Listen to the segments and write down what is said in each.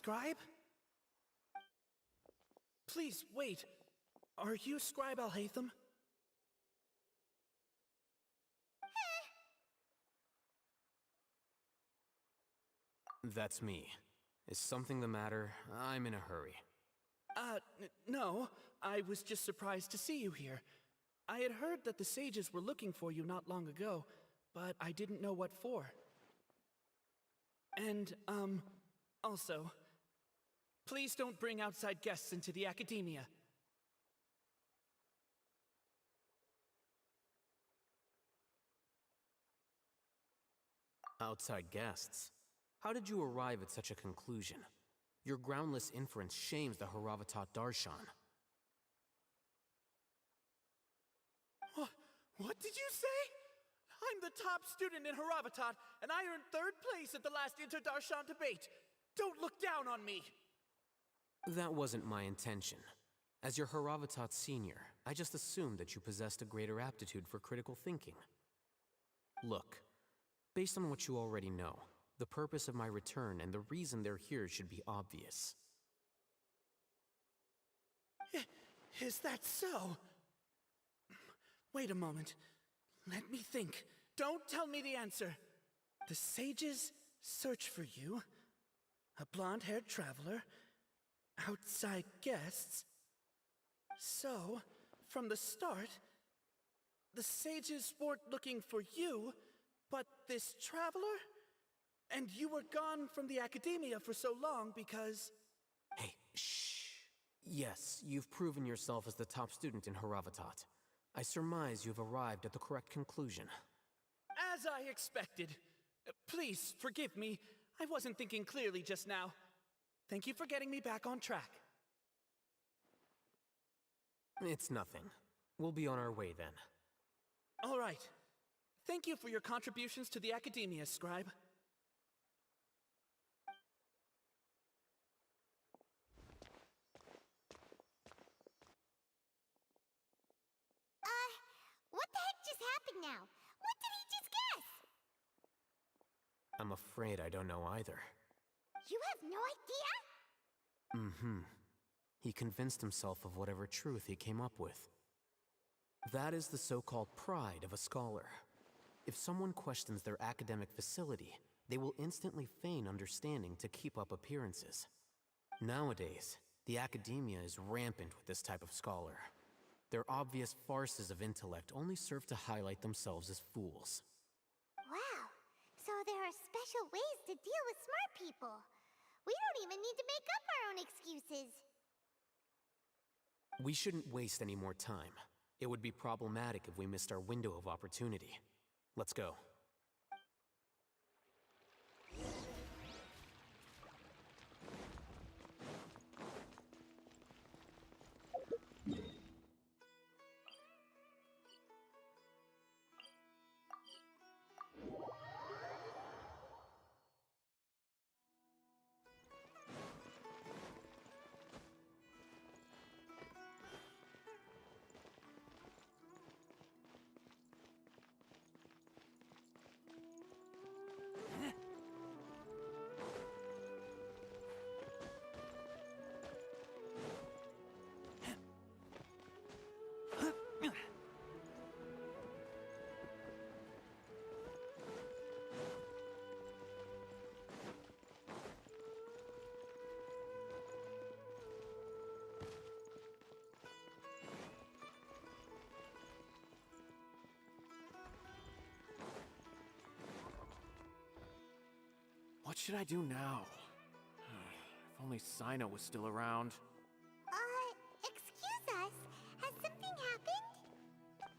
Scribe? Please, wait. Are you Scribe Alhaitham? That's me. Is something the matter? I'm in a hurry. No. I was just surprised to see you here. I had heard that the sages were looking for you not long ago, but I didn't know what for. And, also, please don't bring outside guests into the academia. Outside guests? How did you arrive at such a conclusion? Your groundless inference shames the Haravatat Darshan. What did you say? I'm the top student in Haravatat, and I earned 3rd place at the last Inter-Darshan debate. Don't look down on me! That wasn't my intention. As your Haravatat senior, I just assumed that you possessed a greater aptitude for critical thinking. Look, based on what you already know, the purpose of my return and the reason they're here should be obvious. Is that so? Wait a moment. Let me think. Don't tell me the answer. The sages search for you. A blonde-haired traveler. Outside guests. So, from the start, the sages weren't looking for you, but this traveler? And you were gone from the academia for so long because... Hey, shh. Yes, you've proven yourself as the top student in Haravatat. I surmise you've arrived at the correct conclusion. As I expected. Please, forgive me. I wasn't thinking clearly just now. Thank you for getting me back on track. It's nothing. We'll be on our way then. All right. Thank you for your contributions to the academia, Scribe. What the heck just happened now? What did he just guess? I'm afraid I don't know either. You have no idea? He convinced himself of whatever truth he came up with. That is the so-called pride of a scholar. If someone questions their academic facility, they will instantly feign understanding to keep up appearances. Nowadays, the academia is rampant with this type of scholar. Their obvious farces of intellect only serve to highlight themselves as fools. Wow, so there are special ways to deal with smart people. We don't even need to make up our own excuses. We shouldn't waste any more time. It would be problematic if we missed our window of opportunity. Let's go. What should I do now? If only Sino was still around. Excuse us. Has something happened?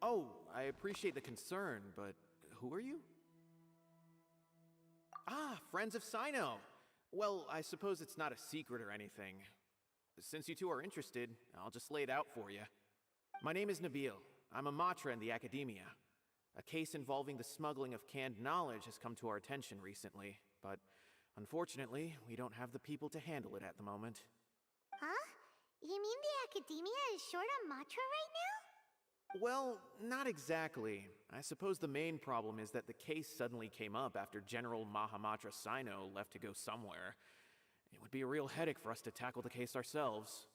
Oh, I appreciate the concern, but who are you? Ah, friends of Sino. Well, I suppose it's not a secret or anything. Since you two are interested, I'll just lay it out for you. My name is Nabil. I'm a matra in the academia. A case involving the smuggling of canned knowledge has come to our attention recently, but unfortunately, we don't have the people to handle it at the moment. Huh? You mean the academia is short on matra right Well, not exactly. I suppose the main problem is that the case suddenly came up after General Mahamatra Sino left to go somewhere. It would be a real headache for us to tackle the case ourselves.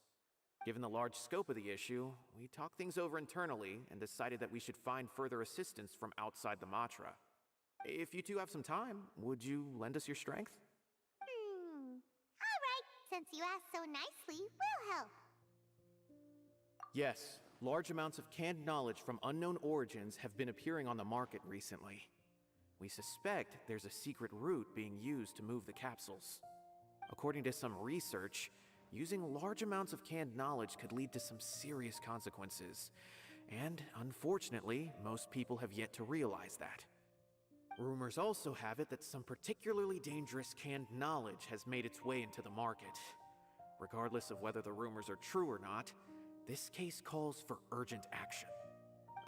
Given the large scope of the issue, we talked things over internally and decided that we should find further assistance from outside the Matra. If you two have some time, would you lend us your strength? All right, since you asked so nicely, we'll help. Yes, large amounts of canned knowledge from unknown origins have been appearing on the market recently. We suspect there's a secret route being used to move the capsules. According to some research, using large amounts of canned knowledge could lead to some serious consequences. And unfortunately, most people have yet to realize that. Rumors also have it that some particularly dangerous canned knowledge has made its way into the market. Regardless of whether the rumors are true or not, this case calls for urgent action.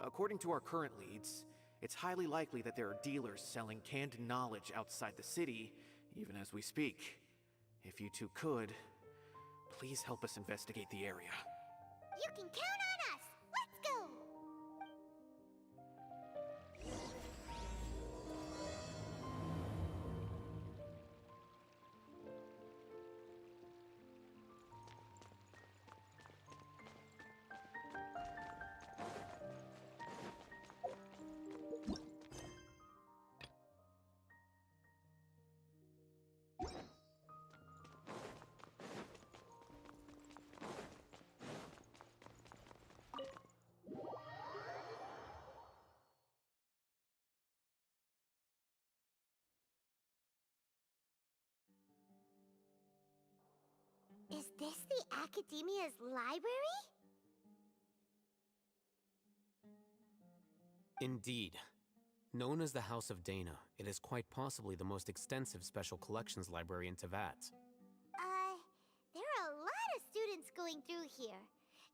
According to our current leads, it's highly likely that there are dealers selling canned knowledge outside the city, even as we speak. If you two could, please help us investigate the area. You can count on us! Let's go! Is this the Academia's library? Indeed. Known as the House of Dana, it is quite possibly the most extensive special collections library in Teyvat. There are a lot of students going through here.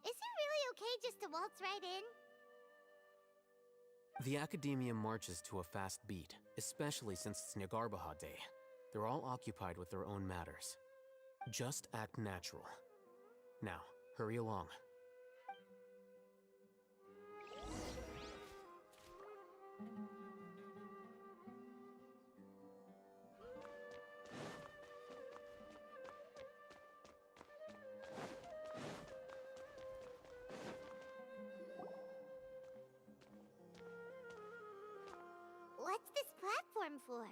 Is it really okay just to waltz right in? The Academia marches to a fast beat, especially since it's Nagarbaha Day. They're all occupied with their own matters. Just act natural. Now, hurry along. What's this platform for?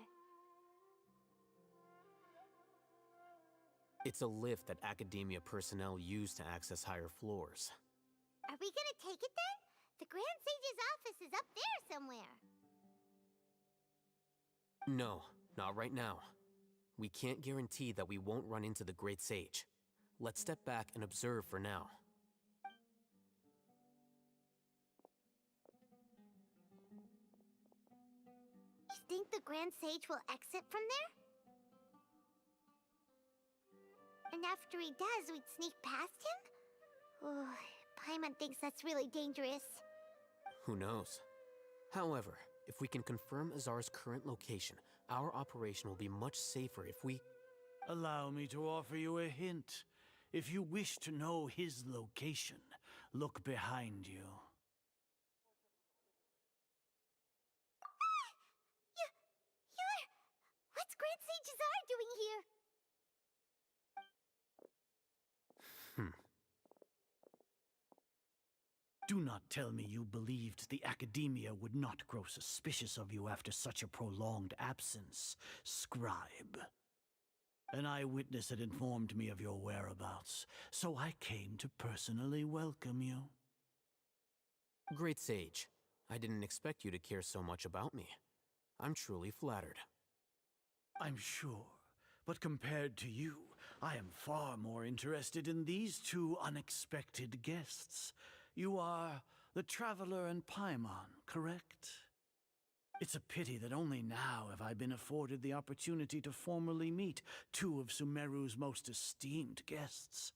It's a lift that Academia personnel use to access higher floors. Are we gonna take it then? The Grand Sage's office is up there somewhere. No, not right now. We can't guarantee that we won't run into the Great Sage. Let's step back and observe for now. You think the Grand Sage will exit from there? And after he does, we'd sneak past him? Oh, Paimon thinks that's really dangerous. Who knows? However, if we can confirm Azar's current location, our operation will be much safer if we... Allow me to offer you a hint. If you wish to know his location, look behind you. What's Grand Sage Azar doing here? Do not tell me you believed the Academia would not grow suspicious of you after such a prolonged absence, scribe. An eyewitness had informed me of your whereabouts, so I came to personally welcome you. Great Sage, I didn't expect you to care so much about me. I'm truly flattered. I'm sure, but compared to you, I am far more interested in these two unexpected guests. You are the Traveler and Paimon, correct? It's a pity that only now have I been afforded the opportunity to formally meet two of Sumeru's most esteemed guests.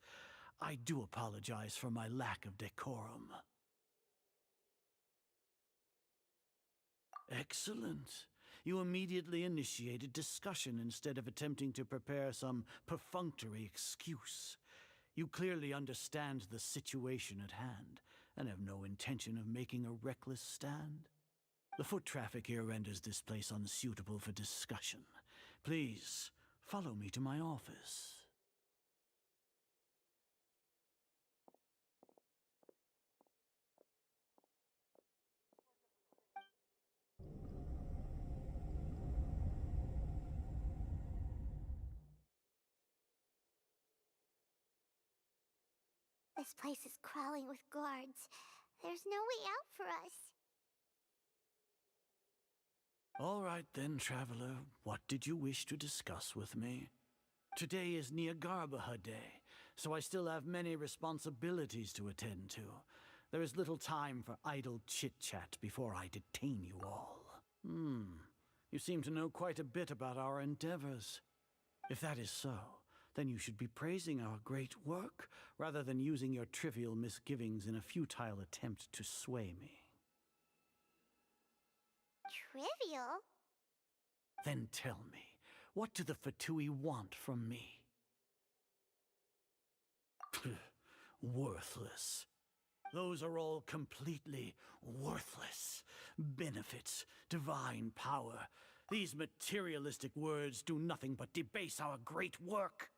I do apologize for my lack of decorum. Excellent. You immediately initiated discussion instead of attempting to prepare some perfunctory excuse. You clearly understand the situation at hand, and have no intention of making a reckless stand. The foot traffic here renders this place unsuitable for discussion. Please, follow me to my office. This place is crawling with guards. There's no way out for us. All right then, traveler. What did you wish to discuss with me? Today is Niagarbaha Day, so I still have many responsibilities to attend to. There is little time for idle chit-chat before I detain you all. You seem to know quite a bit about our endeavors. If that is so, then you should be praising our great work, rather than using your trivial misgivings in a futile attempt to sway me. Trivial? Then tell me, what do the Fatui want from me? Worthless. Those are all completely worthless. Benefits, divine power. These materialistic words do nothing but debase our great work.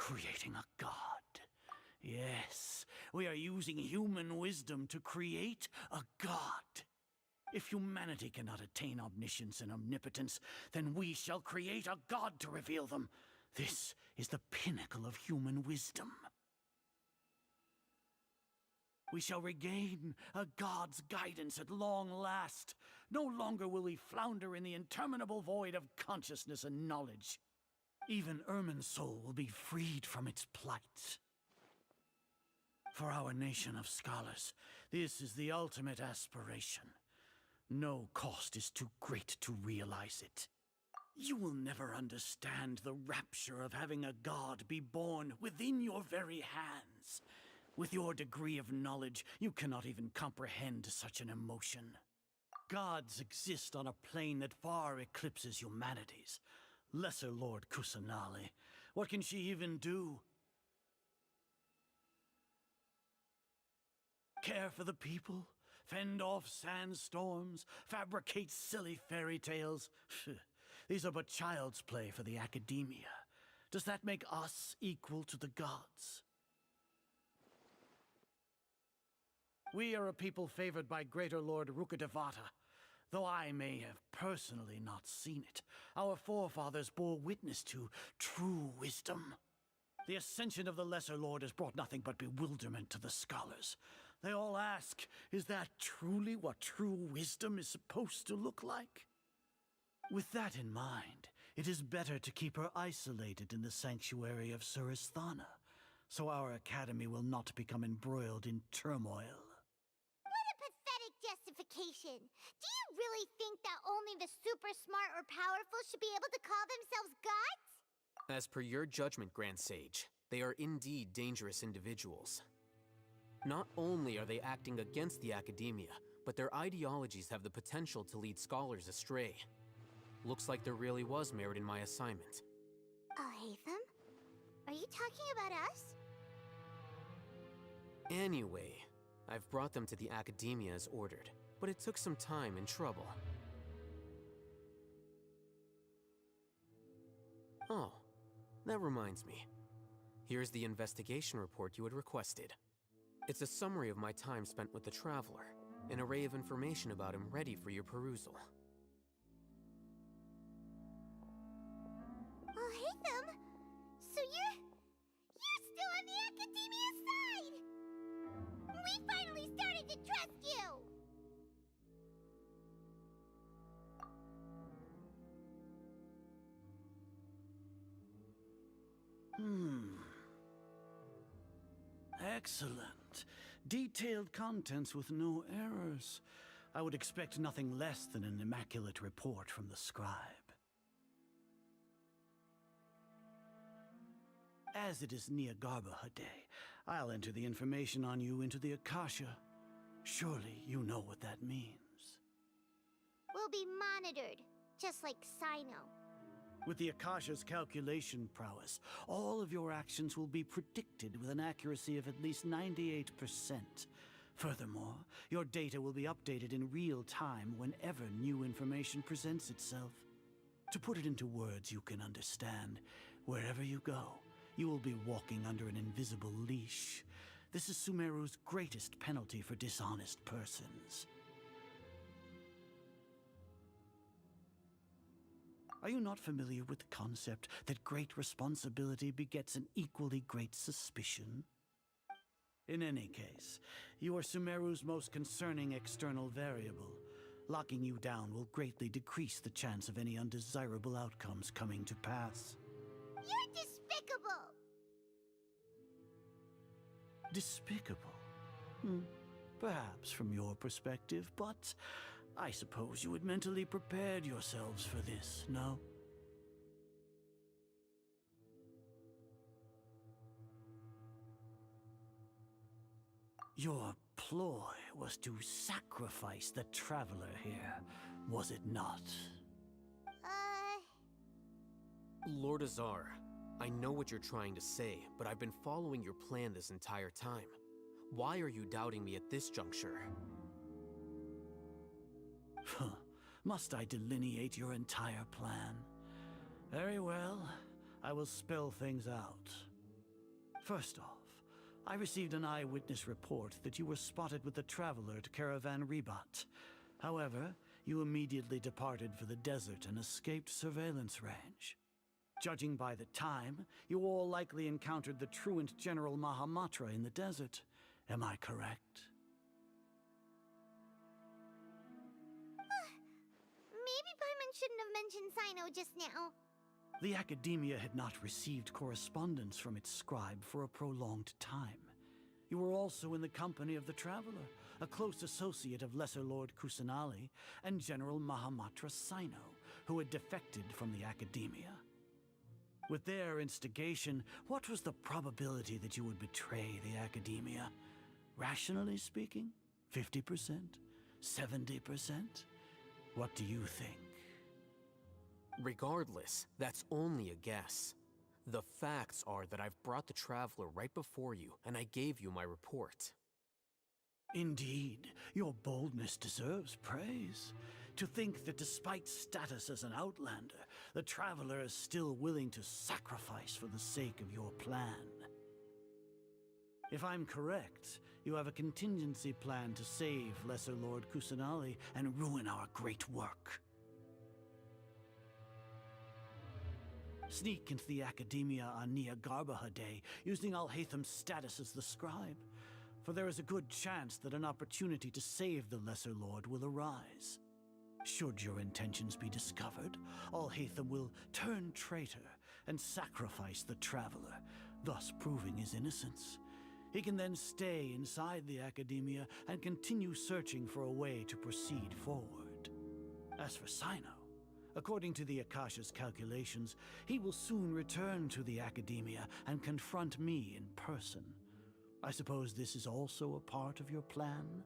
Creating a god. Yes, we are using human wisdom to create a god. If humanity cannot attain omniscience and omnipotence, then we shall create a god to reveal them. This is the pinnacle of human wisdom. We shall regain a god's guidance at long last. No longer will we flounder in the interminable void of consciousness and knowledge. Even Ermin's soul will be freed from its plight. For our nation of scholars, this is the ultimate aspiration. No cost is too great to realize it. You will never understand the rapture of having a god be born within your very hands. With your degree of knowledge, you cannot even comprehend such an emotion. Gods exist on a plane that far eclipses humanity's. Lesser Lord Kusanali, what can she even do? Care for the people? Fend off sandstorms? Fabricate silly fairy tales? These are but child's play for the academia. Does that make us equal to the gods? We are a people favored by Greater Lord Rukkhadevata. Though I may have personally not seen it, our forefathers bore witness to true wisdom. The ascension of the Lesser Lord has brought nothing but bewilderment to the scholars. They all ask, is that truly what true wisdom is supposed to look like? With that in mind, it is better to keep her isolated in the sanctuary of Surasthana, so our academy will not become embroiled in turmoil. Justification. Do you really think that only the super smart or powerful should be able to call themselves gods? As per your judgment, Grand Sage, they are indeed dangerous individuals. Not only are they acting against the academia, but their ideologies have the potential to lead scholars astray. Looks like there really was merit in my assignment. Hatham? Are you talking about us? Anyway, I've brought them to the academia as ordered, but it took some time and trouble. Oh, that reminds me. Here's the investigation report you had requested. It's a summary of my time spent with the Traveler, an array of information about him ready for your perusal. Oh, Haytham! So you're still on the Academia side! We finally started to trust you! Excellent. Detailed contents with no errors. I would expect nothing less than an immaculate report from the scribe. As it is Niagarbha Day, I'll enter the information on you into the Akasha. Surely you know what that means. We'll be monitored, just like Sino. With the Akasha's calculation prowess, all of your actions will be predicted with an accuracy of at least 98%. Furthermore, your data will be updated in real time whenever new information presents itself. To put it into words you can understand, wherever you go, you will be walking under an invisible leash. This is Sumeru's greatest penalty for dishonest persons. Are you not familiar with the concept that great responsibility begets an equally great suspicion? In any case, you are Sumeru's most concerning external variable. Locking you down will greatly decrease the chance of any undesirable outcomes coming to pass. You're despicable! Despicable? Perhaps from your perspective, but I suppose you had mentally prepared yourselves for this, no? Your ploy was to sacrifice the Traveler here, was it not? Lord Azar, I know what you're trying to say, but I've been following your plan this entire time. Why are you doubting me at this juncture? Must I delineate your entire plan? Very well, I will spell things out. First off, I received an eyewitness report that you were spotted with the Traveler at Caravan Rebat. However, you immediately departed for the desert and escaped surveillance range. Judging by the time, you all likely encountered the truant General Mahamatra in the desert. Am I correct? Maybe Paimon shouldn't have mentioned Sino just now. The Academia had not received correspondence from its scribe for a prolonged time. You were also in the company of the Traveler, a close associate of Lesser Lord Kusanali and General Mahamatra Sino, who had defected from the Academia. With their instigation, what was the probability that you would betray the Academia? Rationally speaking, 50%? 70%? What do you think? Regardless, that's only a guess. The facts are that I've brought the Traveler right before you, and I gave you my report. Indeed, your boldness deserves praise. To think that despite status as an outlander, the Traveler is still willing to sacrifice for the sake of your plan. If I'm correct, you have a contingency plan to save Lesser Lord Kusanali and ruin our great work. Sneak into the Academia on Niagarbha Day, using Alhaitham's status as the scribe. For there is a good chance that an opportunity to save the Lesser Lord will arise. Should your intentions be discovered, Alhaitham will turn traitor and sacrifice the Traveler, thus proving his innocence. He can then stay inside the Academia and continue searching for a way to proceed forward. As for Sino, according to the Akasha's calculations, he will soon return to the Academia and confront me in person. I suppose this is also a part of your plan?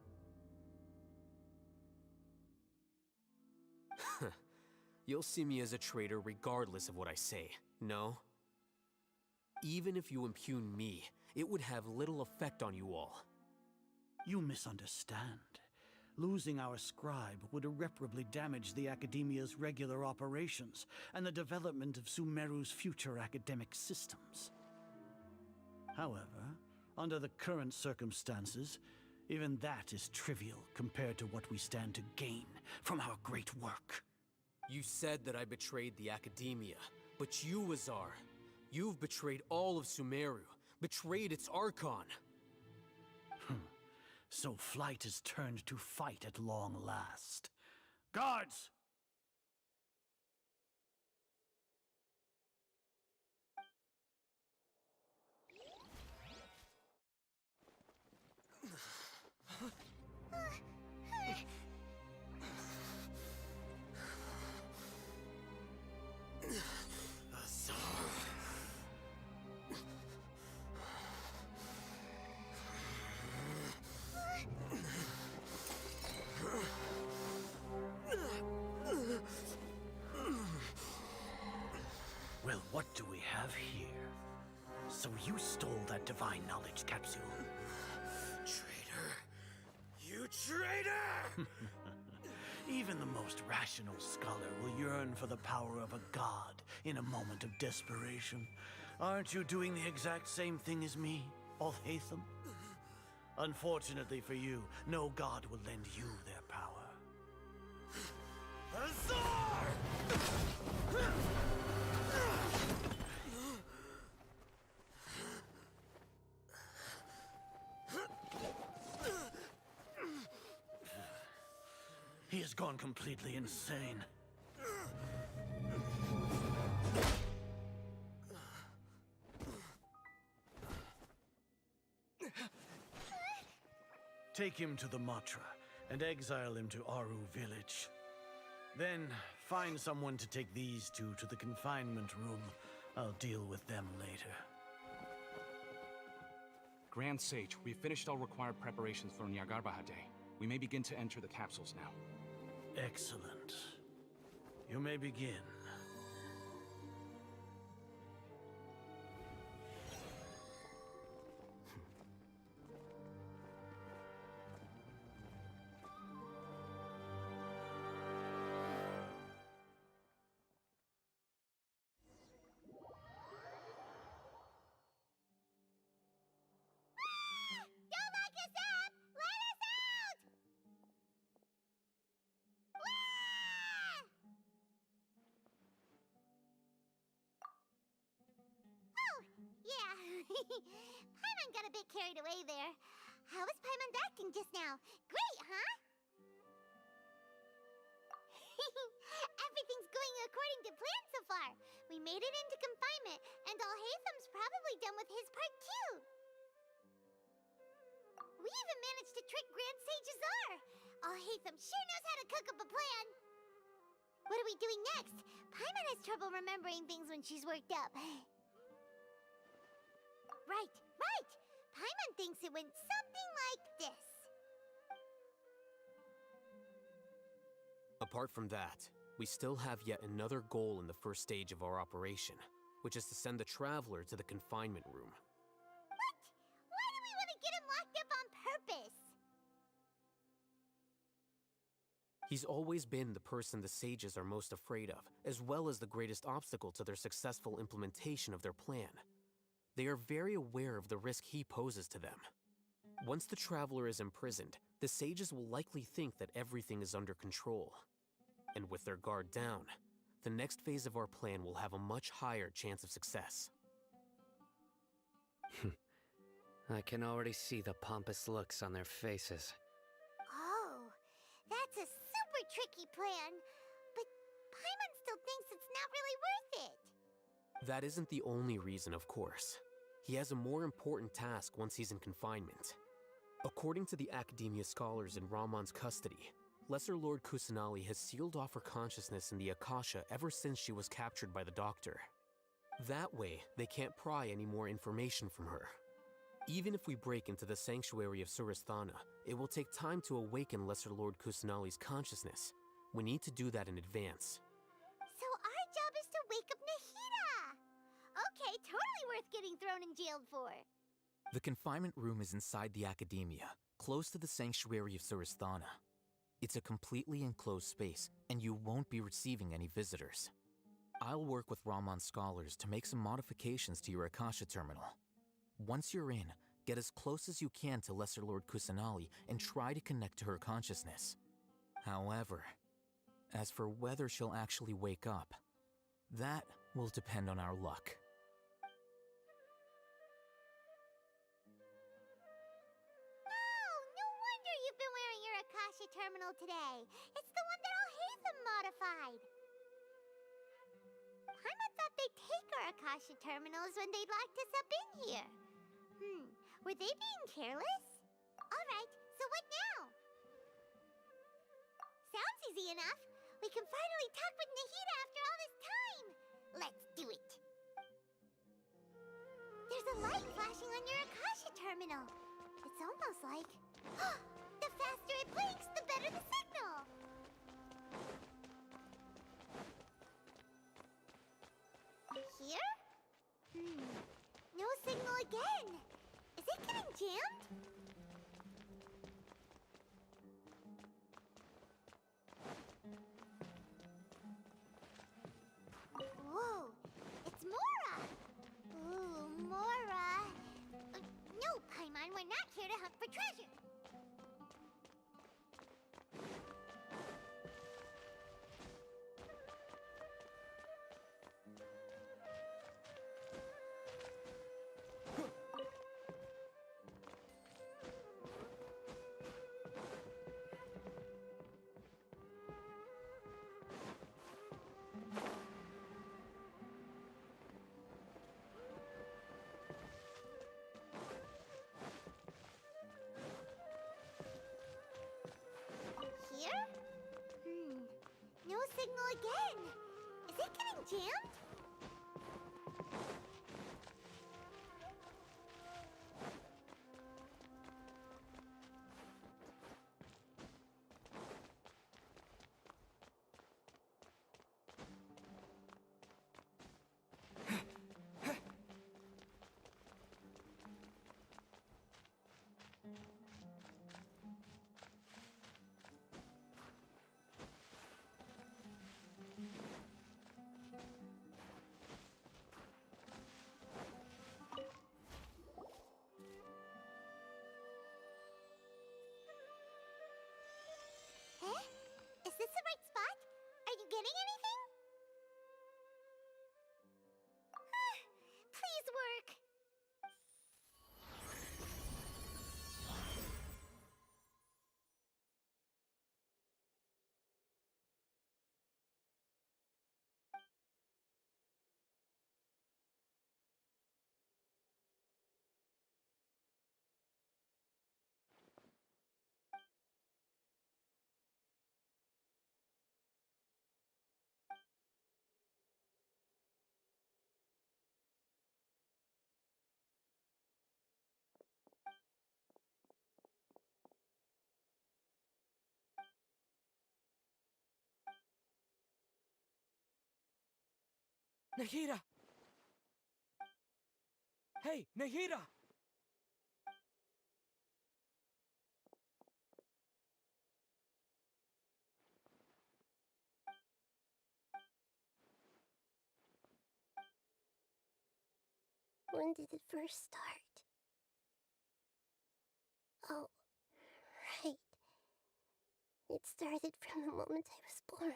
You'll see me as a traitor regardless of what I say, no? Even if you impugn me, it would have little effect on you all. You misunderstand. Losing our scribe would irreparably damage the Academia's regular operations and the development of Sumeru's future academic systems. However, under the current circumstances, even that is trivial compared to what we stand to gain from our great work. You said that I betrayed the academia, but you, Azar, you've betrayed all of Sumeru, betrayed its Archon. So flight is turned to fight at long last. Guards! Well, what do we have here? So you stole that divine knowledge capsule. Traitor! You traitor! Even the most rational scholar will yearn for the power of a god in a moment of desperation. Aren't you doing the exact same thing as me, Alhaitham? Unfortunately for you, no god will lend you their power. Azar! He has gone completely insane. Take him to the Matra and exile him to Aru village. Then find someone to take these two to the confinement room. I'll deal with them later. Grand Sage, we've finished all required preparations for Nyagarbahade. We may begin to enter the capsules now. Excellent. You may begin. Don't lock us up! Let us out! Ah! Oh, yeah. Paimon got a bit carried away there. How is Paimon acting just now? Great, huh? Everything's going according to plan so far. We made it into confinement, and Alhaitham's probably done with his part too. We even managed to trick Grand Sage Azar. Alhaitham sure knows how to cook up a plan. What are we doing next? Paimon has trouble remembering things when she's worked up. Right. Paimon thinks it went something like this. Apart from that, we still have yet another goal in the first stage of our operation, which is to send the Traveler to the confinement room. What? Why do we want to get him locked up on purpose? He's always been the person the sages are most afraid of, as well as the greatest obstacle to their successful implementation of their plan. They are very aware of the risk he poses to them. Once the Traveler is imprisoned, the sages will likely think that everything is under control. And with their guard down, the next phase of our plan will have a much higher chance of success. I can already see the pompous looks on their faces. Oh, that's a super tricky plan. But Paimon still thinks it's not really worth it. That isn't the only reason, of course. He has a more important task once he's in confinement. According to the Academia scholars in Ramon's custody, Lesser Lord Kusanali has sealed off her consciousness in the Akasha ever since she was captured by the Doctor. That way, they can't pry any more information from her. Even if we break into the sanctuary of Surasthana, it will take time to awaken Lesser Lord Kusanali's consciousness. We need to do that in advance. So our job is to wake up Nahida! Okay, totally worth getting thrown and jailed for. The confinement room is inside the Academia, close to the sanctuary of Surasthana. It's a completely enclosed space, and you won't be receiving any visitors. I'll work with Ramon's scholars to make some modifications to your Akasha terminal. Once you're in, get as close as you can to Lesser Lord Kusanali and try to connect to her consciousness. However, as for whether she'll actually wake up, that will depend on our luck. Oh, no wonder you've been wearing your Akasha terminal today. It's the one that Al-Haytham modified. Paimon thought they'd take our Akasha terminals when they'd locked us up in here. Were they being careless? All right, so what now? Sounds easy enough. We can finally talk with Nahida after all this time. Let's do it. There's a light flashing on your Akasha terminal. It's almost like... the faster it blinks, the better the signal. Here? No signal again. Is it getting jammed? Whoa, it's Mora! Ooh, Mora. No, Paimon, we're not here to hunt for treasure. Here? No signal again. Is it getting jammed? Is this the right spot? Are you getting anything? Please work. Nahida! Hey, Nahida! When did it first start? Oh, right. It started from the moment I was born.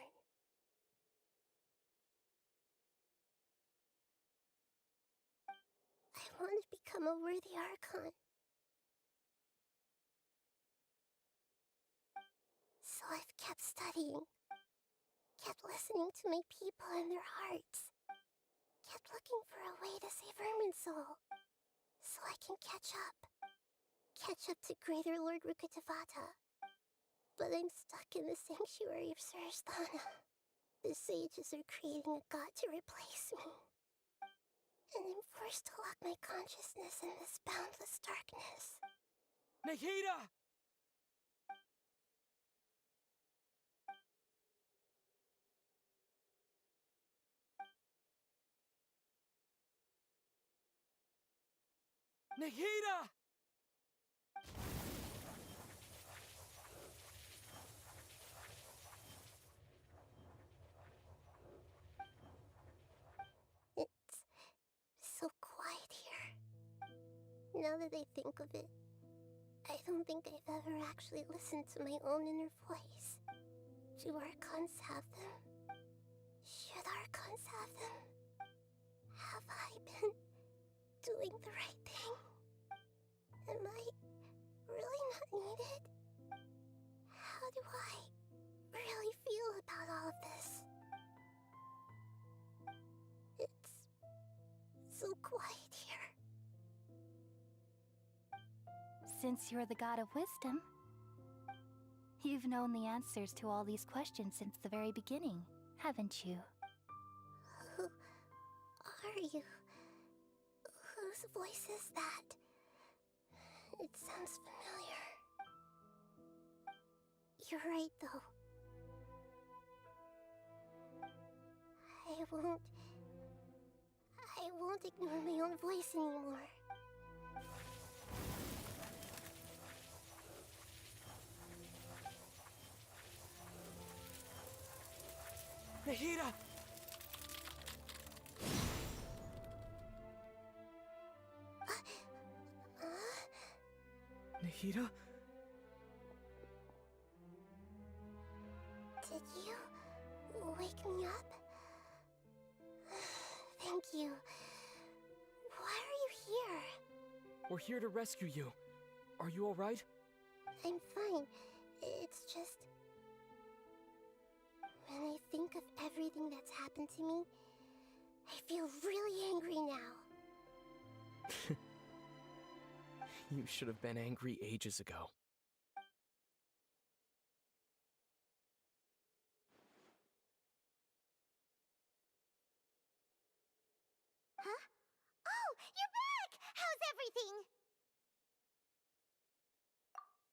I want to become a worthy Archon. So I've kept studying, kept listening to my people and their hearts, kept looking for a way to save Irminsul, so I can catch up to Greater Lord Rukkhadevata. But I'm stuck in the sanctuary of Surasthana. The sages are creating a god to replace me. And I'm forced to lock my consciousness in this boundless darkness. Nahida! Nahida! It's so quiet here. Now that I think of it, I don't think I've ever actually listened to my own inner voice. Do Archons have them? Should Archons have them? Have I been doing the right thing? Am I really not needed? How do I really feel about all of this? It's so quiet here. Since you're the god of wisdom, you've known the answers to all these questions since the very beginning, haven't you? Who are you? Whose voice is that? It sounds familiar. You're right, though. I won't ignore my own voice anymore. Nahida! Nahida? Did you wake me up? Thank you. Why are you here? We're here to rescue you. Are you alright? I'm fine. It's just... when I think of everything that's happened to me, I feel really angry now. You should have been angry ages ago. Huh? Oh, you're back! How's everything?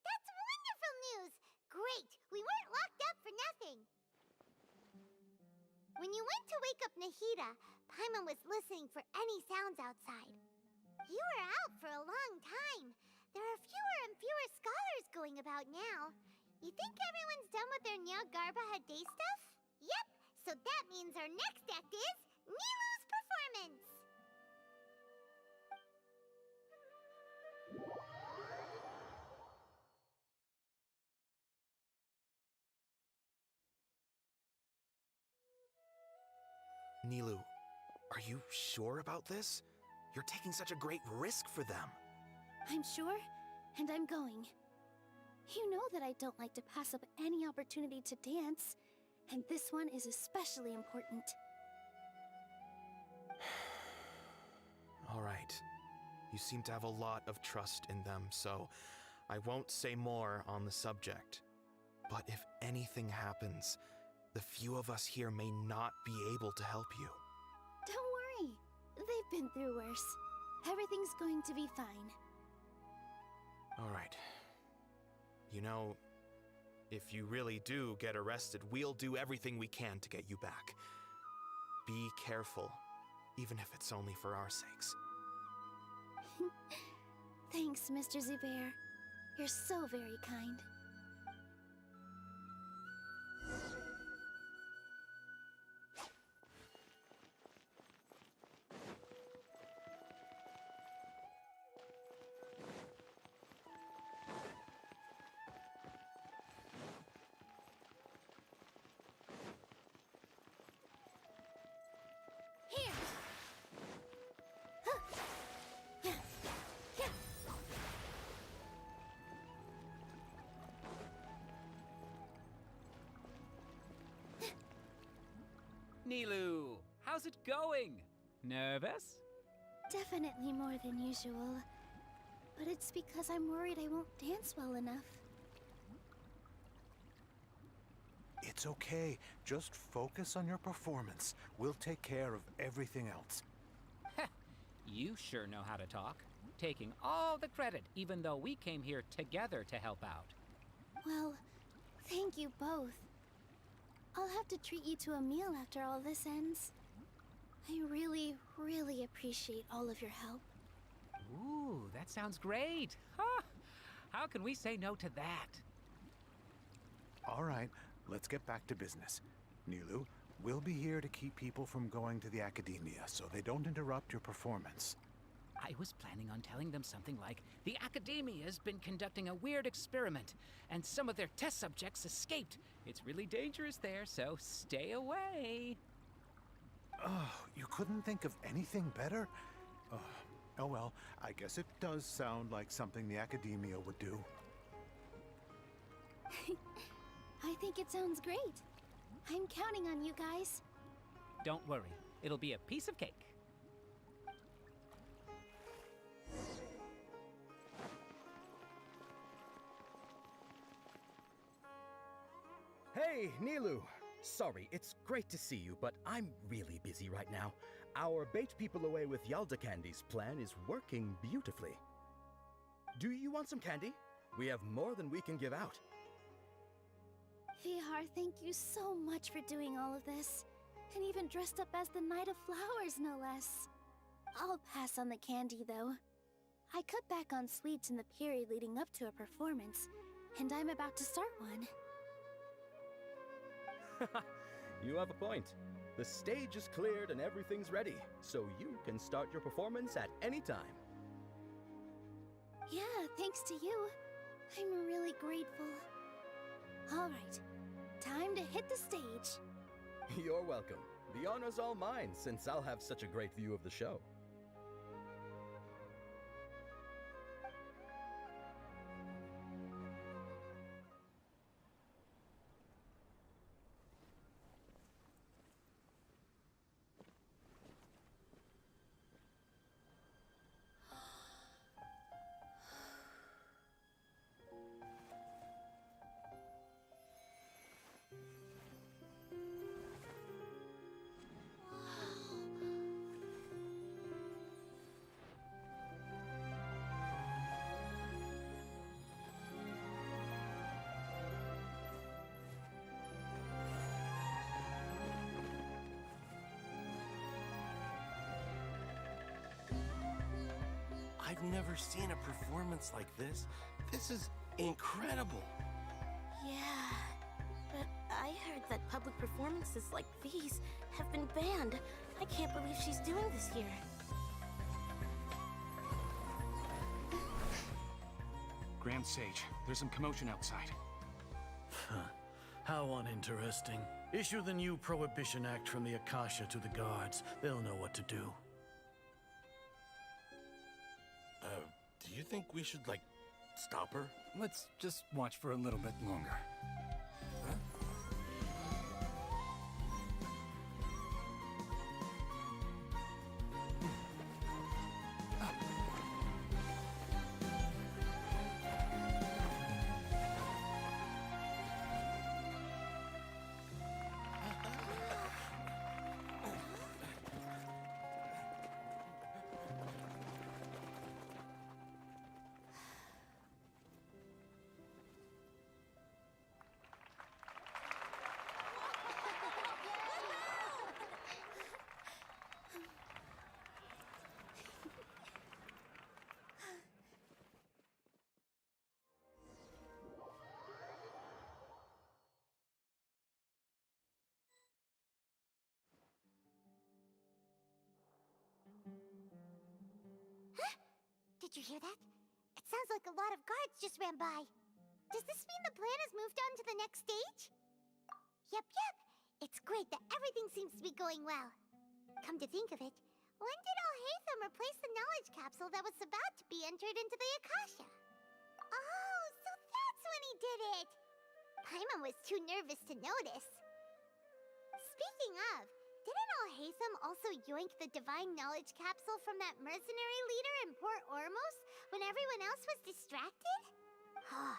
That's wonderful news! Great! We weren't locked up for nothing. When you went to wake up Nahida, Paimon was listening for any sounds outside. You were out for a long time. There are fewer and fewer scholars going about now. You think everyone's done with their Nyargarbaha Day stuff? Yep, so that means our next act is Nilu's performance. Nilu, are you sure about this? You're taking such a great risk for them. I'm sure, and I'm going. You know that I don't like to pass up any opportunity to dance, and this one is especially important. All right. You seem to have a lot of trust in them, so I won't say more on the subject. But if anything happens, the few of us here may not be able to help you. Don't worry. They've been through worse. Everything's going to be fine. All right. You know, if you really do get arrested, we'll do everything we can to get you back. Be careful, even if it's only for our sakes. Thanks, Mr. Zubair. You're so very kind. Here! Huh. Yeah. Yeah. Nilu, how's it going? Nervous? Definitely more than usual. But it's because I'm worried I won't dance well enough. It's okay. Just focus on your performance. We'll take care of everything else. You sure know how to talk. Taking all the credit, even though we came here together to help out. Well, thank you both. I'll have to treat you to a meal after all this ends. I really, really appreciate all of your help. Ooh, that sounds great. Huh. How can we say no to that? All right, let's get back to business. Nilu, we'll be here to keep people from going to the academia so they don't interrupt your performance. I was planning on telling them something like, the Academia's been conducting a weird experiment, and some of their test subjects escaped. It's really dangerous there, so stay away. Oh, you couldn't think of anything better? Oh well, I guess it does sound like something the Academia would do. I think it sounds great. I'm counting on you guys. Don't worry, it'll be a piece of cake. Hey, Nilu! Sorry, it's great to see you, but I'm really busy right now. Our Bait People Away with Yalda Candies plan is working beautifully. Do you want some candy? We have more than we can give out. Vihar, thank you so much for doing all of this. And even dressed up as the Knight of Flowers, no less. I'll pass on the candy, though. I cut back on sweets in the period leading up to a performance, and I'm about to start one. You have a point. The stage is cleared and everything's ready, so you can start your performance at any time. Yeah, thanks to you. I'm really grateful. All right, time to hit the stage. You're welcome. The honor's all mine, since I'll have such a great view of the show. I've never seen a performance like this. This is incredible. Yeah, but I heard that public performances like these have been banned. I can't believe she's doing this here. Grand Sage, there's some commotion outside. How uninteresting. Issue the new Prohibition Act from the Akasha to the guards. They'll know what to do. Do you think we should, like, stop her? Let's just watch for a little bit longer. Did you hear that? It sounds like a lot of guards just ran by. Does this mean the plan has moved on to the next stage? Yep. It's great that everything seems to be going well. Come to think of it, when did Alhaitham replace the knowledge capsule that was about to be entered into the Akasha? Oh, so that's when he did it! Paimon was too nervous to notice. Speaking of, didn't Alhaitham also yoink the divine knowledge capsule from that mercenary leader in Port Ormos when everyone else was distracted? Oh,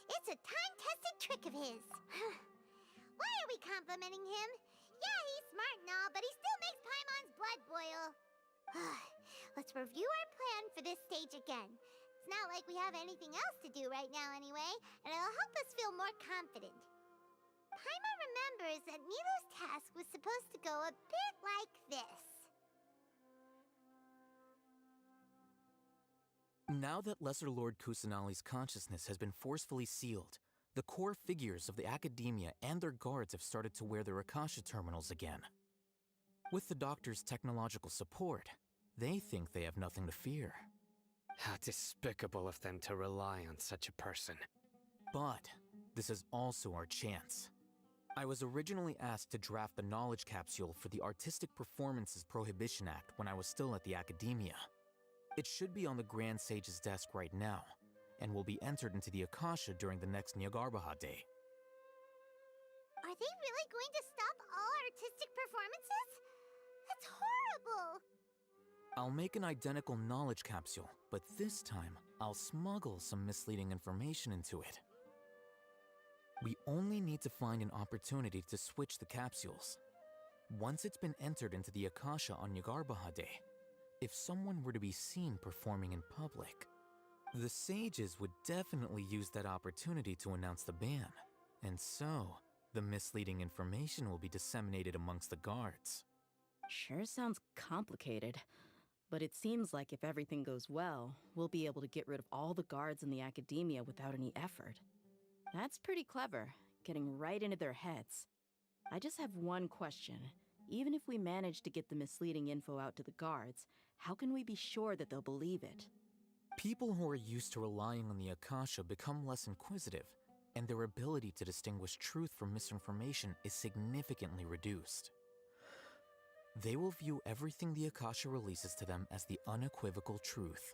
it's a time-tested trick of his. Why are we complimenting him? Yeah, he's smart and all, but he still makes Paimon's blood boil. Let's review our plan for this stage again. It's not like we have anything else to do right now anyway, and it'll help us feel more confident. Paimon remembers that Nilu's task was supposed to go a bit like this. Now that Lesser Lord Kusanali's consciousness has been forcefully sealed, the core figures of the Academia and their guards have started to wear their Akasha terminals again. With the Doctor's technological support, They think they have nothing to fear. How despicable of them to rely on such a person. But this is also our chance. I was originally asked to draft the knowledge capsule for the Artistic Performances Prohibition Act when I was still at the academia. It should be on the Grand Sage's desk right now, and will be entered into the Akasha during the next Nyagarbha Day. Are they really going to stop all artistic performances? That's horrible! I'll make an identical knowledge capsule, but this time, I'll smuggle some misleading information into it. We only need to find an opportunity to switch the capsules. Once it's been entered into the Akasha on Nyagarbha Day, if someone were to be seen performing in public, the sages would definitely use that opportunity to announce the ban, and so the misleading information will be disseminated amongst the guards. Sure sounds complicated, but it seems like if everything goes well, we'll be able to get rid of all the guards in the academia without any effort. That's pretty clever, getting right into their heads. I just have one question. Even if we manage to get the misleading info out to the guards, how can we be sure that they'll believe it? People who are used to relying on the Akasha become less inquisitive, and their ability to distinguish truth from misinformation is significantly reduced. They will view everything the Akasha releases to them as the unequivocal truth.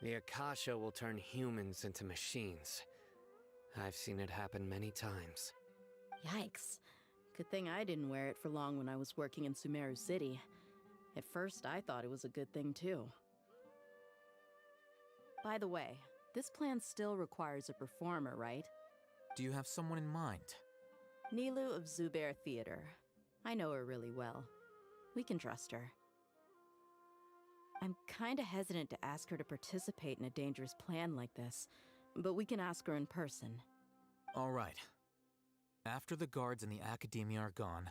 The Akasha will turn humans into machines. I've seen it happen many times. Yikes. Good thing I didn't wear it for long when I was working in Sumeru City. At first, I thought it was a good thing too. By the way, this plan still requires a performer, right? Do you have someone in mind? Nilu of Zubair Theater. I know her really well. We can trust her. I'm kinda hesitant to ask her to participate in a dangerous plan like this, but we can ask her in person. All right. After the guards and the academia are gone,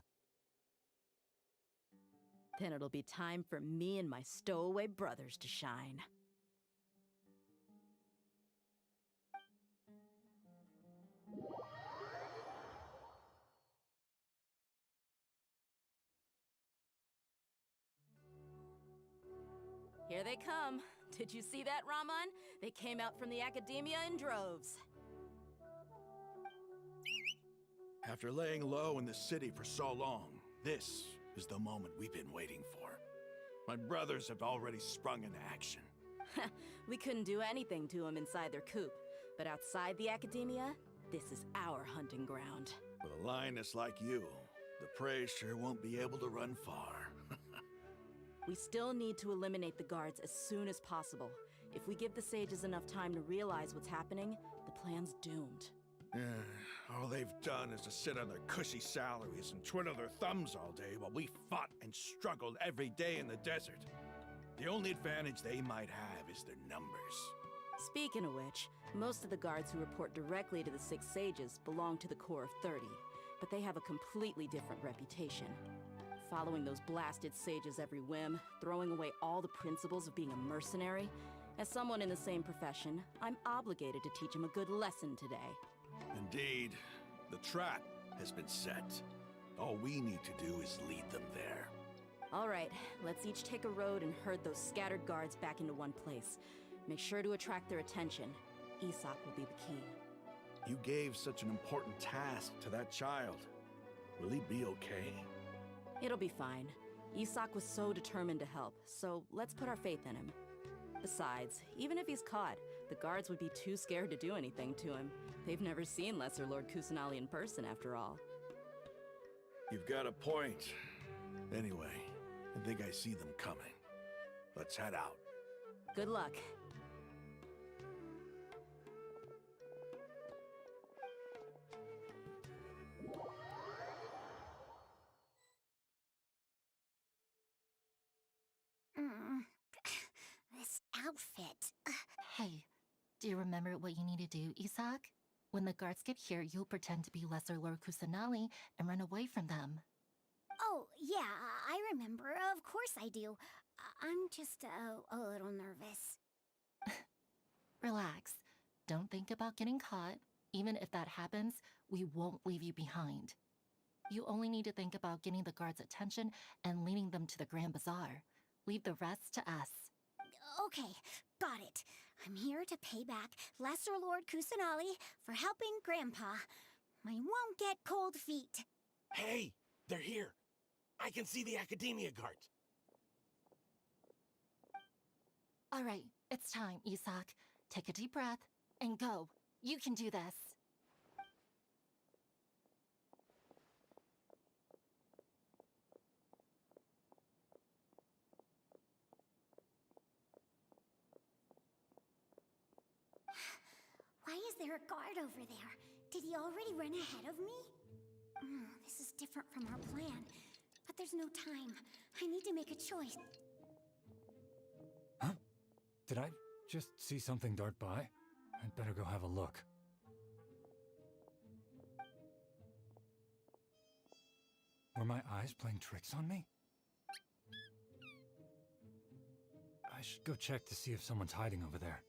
then it'll be time for me and my stowaway brothers to shine. Here they come. Did you see that, Raman? They came out from the academia in droves. After laying low in the city for so long, this is the moment we've been waiting for. My brothers have already sprung into action. We couldn't do anything to them inside their coop, but outside the academia, this is our hunting ground. With a lioness like you, the prey sure won't be able to run far. We still need to eliminate the guards as soon as possible. If we give the sages enough time to realize what's happening, the plan's doomed. All they've done is to sit on their cushy salaries and twiddle their thumbs all day while we fought and struggled every day in the desert. The only advantage they might have is their numbers. Speaking of which, most of the guards who report directly to the Six Sages belong to the Corps of 30, but they have a completely different reputation. Following those blasted sages every whim, throwing away all the principles of being a mercenary. As someone in the same profession, I'm obligated to teach them a good lesson today. Indeed, the trap has been set. All we need to do is lead them there. All right, let's each take a road and herd those scattered guards back into one place. Make sure to attract their attention. Isak will be the key. You gave such an important task to that child. Will he be okay? It'll be fine. Isak was so determined to help, so let's put our faith in him. Besides, even if he's caught, the guards would be too scared to do anything to him. They've never seen Lesser Lord Kusanali in person, after all. You've got a point. Anyway, I think I see them coming. Let's head out. Good luck. This outfit. Hey, do you remember what you need to do, Isak? When the guards get here, you'll pretend to be Lesser Lord Kusanali and run away from them. Oh, yeah, I remember. Of course I do. I'm just a little nervous. Relax. Don't think about getting caught. Even if that happens, we won't leave you behind. You only need to think about getting the guards' attention and leading them to the Grand Bazaar. Leave the rest to us. Okay, got it. I'm here to pay back Lesser Lord Kusanali for helping Grandpa. I won't get cold feet. Hey, they're here. I can see the Academia guards. All right, it's time, Isak. Take a deep breath and go. You can do this. Why is there a guard over there? Did he already run ahead of me? This is different from our plan. But there's no time. I need to make a choice. Huh? Did I just see something dart by? I'd better go have a look. Were my eyes playing tricks on me? I should go check to see if someone's hiding over there.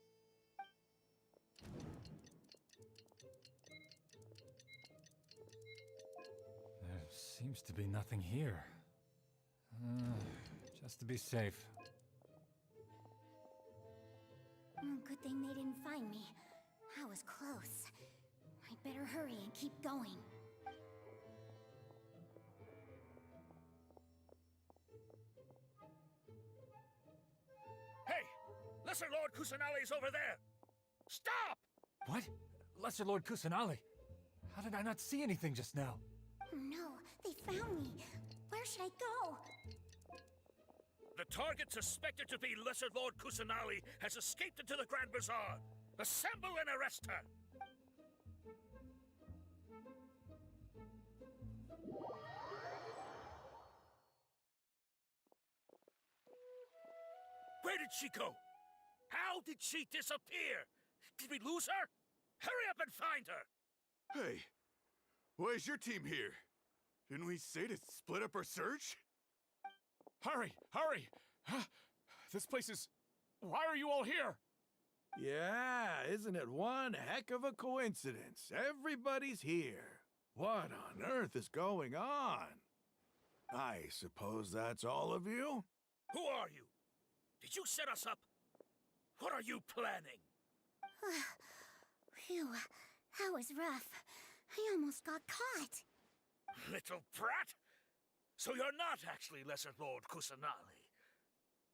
There seems to be nothing here. Just to be safe. Good thing they didn't find me. I was close. I'd better hurry and keep going. Hey! Lesser Lord Kusanali's over there! Stop! What? Lesser Lord Kusanali? How did I not see anything just now? Oh no, they found me. Where should I go? The target suspected to be Lesser Lord Kusanali has escaped into the Grand Bazaar. Assemble and arrest her! Where did she go? How did she disappear? Did we lose her? Hurry up and find her! Hey, why is your team here? Didn't we say to split up our search? Hurry! Hurry! This place is... Why are you all here? Yeah, isn't it one heck of a coincidence? Everybody's here. What on earth is going on? I suppose that's all of you? Who are you? Did you set us up? What are you planning? Phew, that was rough. I almost got caught. Little brat! So you're not actually Lesser Lord Kusanali.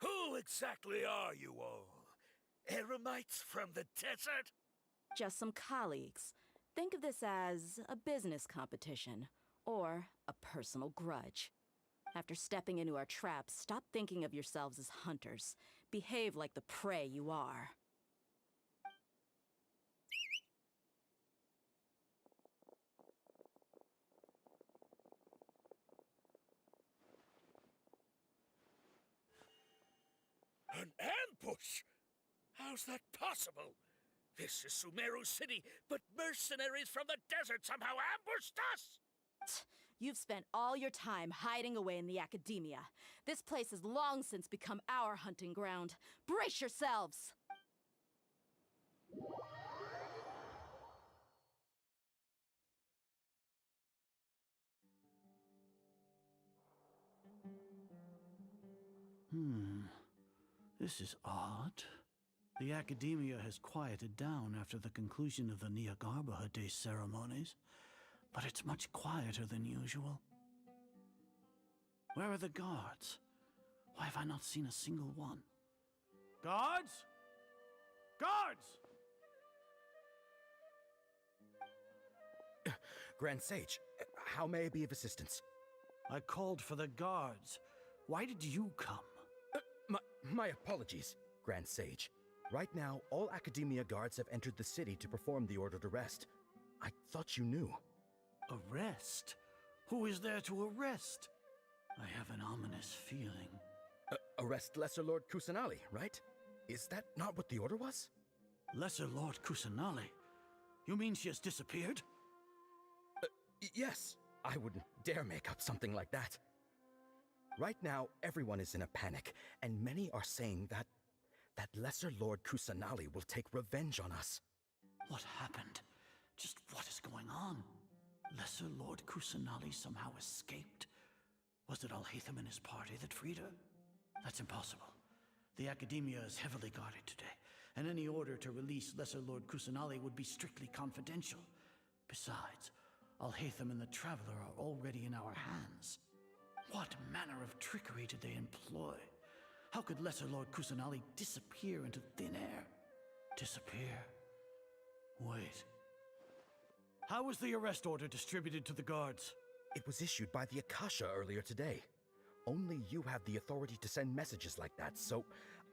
Who exactly are you all? Eremites from the desert? Just some colleagues. Think of this as a business competition, or a personal grudge. After stepping into our traps, stop thinking of yourselves as hunters. Behave like the prey you are. An ambush? How's that possible? This is Sumeru City, but mercenaries from the desert somehow ambushed us! You've spent all your time hiding away in the academia. This place has long since become our hunting ground. Brace yourselves! This is odd. The academia has quieted down after the conclusion of the Nyagarbha Day ceremonies, but it's much quieter than usual. Where are the guards? Why have I not seen a single one? Guards? Guards! Grand Sage, how may I be of assistance? I called for the guards. Why did you come? My apologies, Grand Sage. Right now, all Academia guards have entered the city to perform the ordered arrest. I thought you knew. Arrest? Who is there to arrest? I have an ominous feeling. Arrest Lesser Lord Kusanali, right? Is that not what the order was? Lesser Lord Kusanali? You mean she has disappeared? Yes. I wouldn't dare make up something like that. Right now, everyone is in a panic, and many are saying that Lesser Lord Kusanali will take revenge on us. What happened? Just what is going on? Lesser Lord Kusanali somehow escaped? Was it Alhaitham and his party that freed her? That's impossible. The Academia is heavily guarded today, and any order to release Lesser Lord Kusanali would be strictly confidential. Besides, Alhaitham and the Traveler are already in our hands. What manner of trickery did they employ? How could Lesser Lord Kusanali disappear into thin air? Disappear? Wait. How was the arrest order distributed to the guards? It was issued by the Akasha earlier today. Only you have the authority to send messages like that, so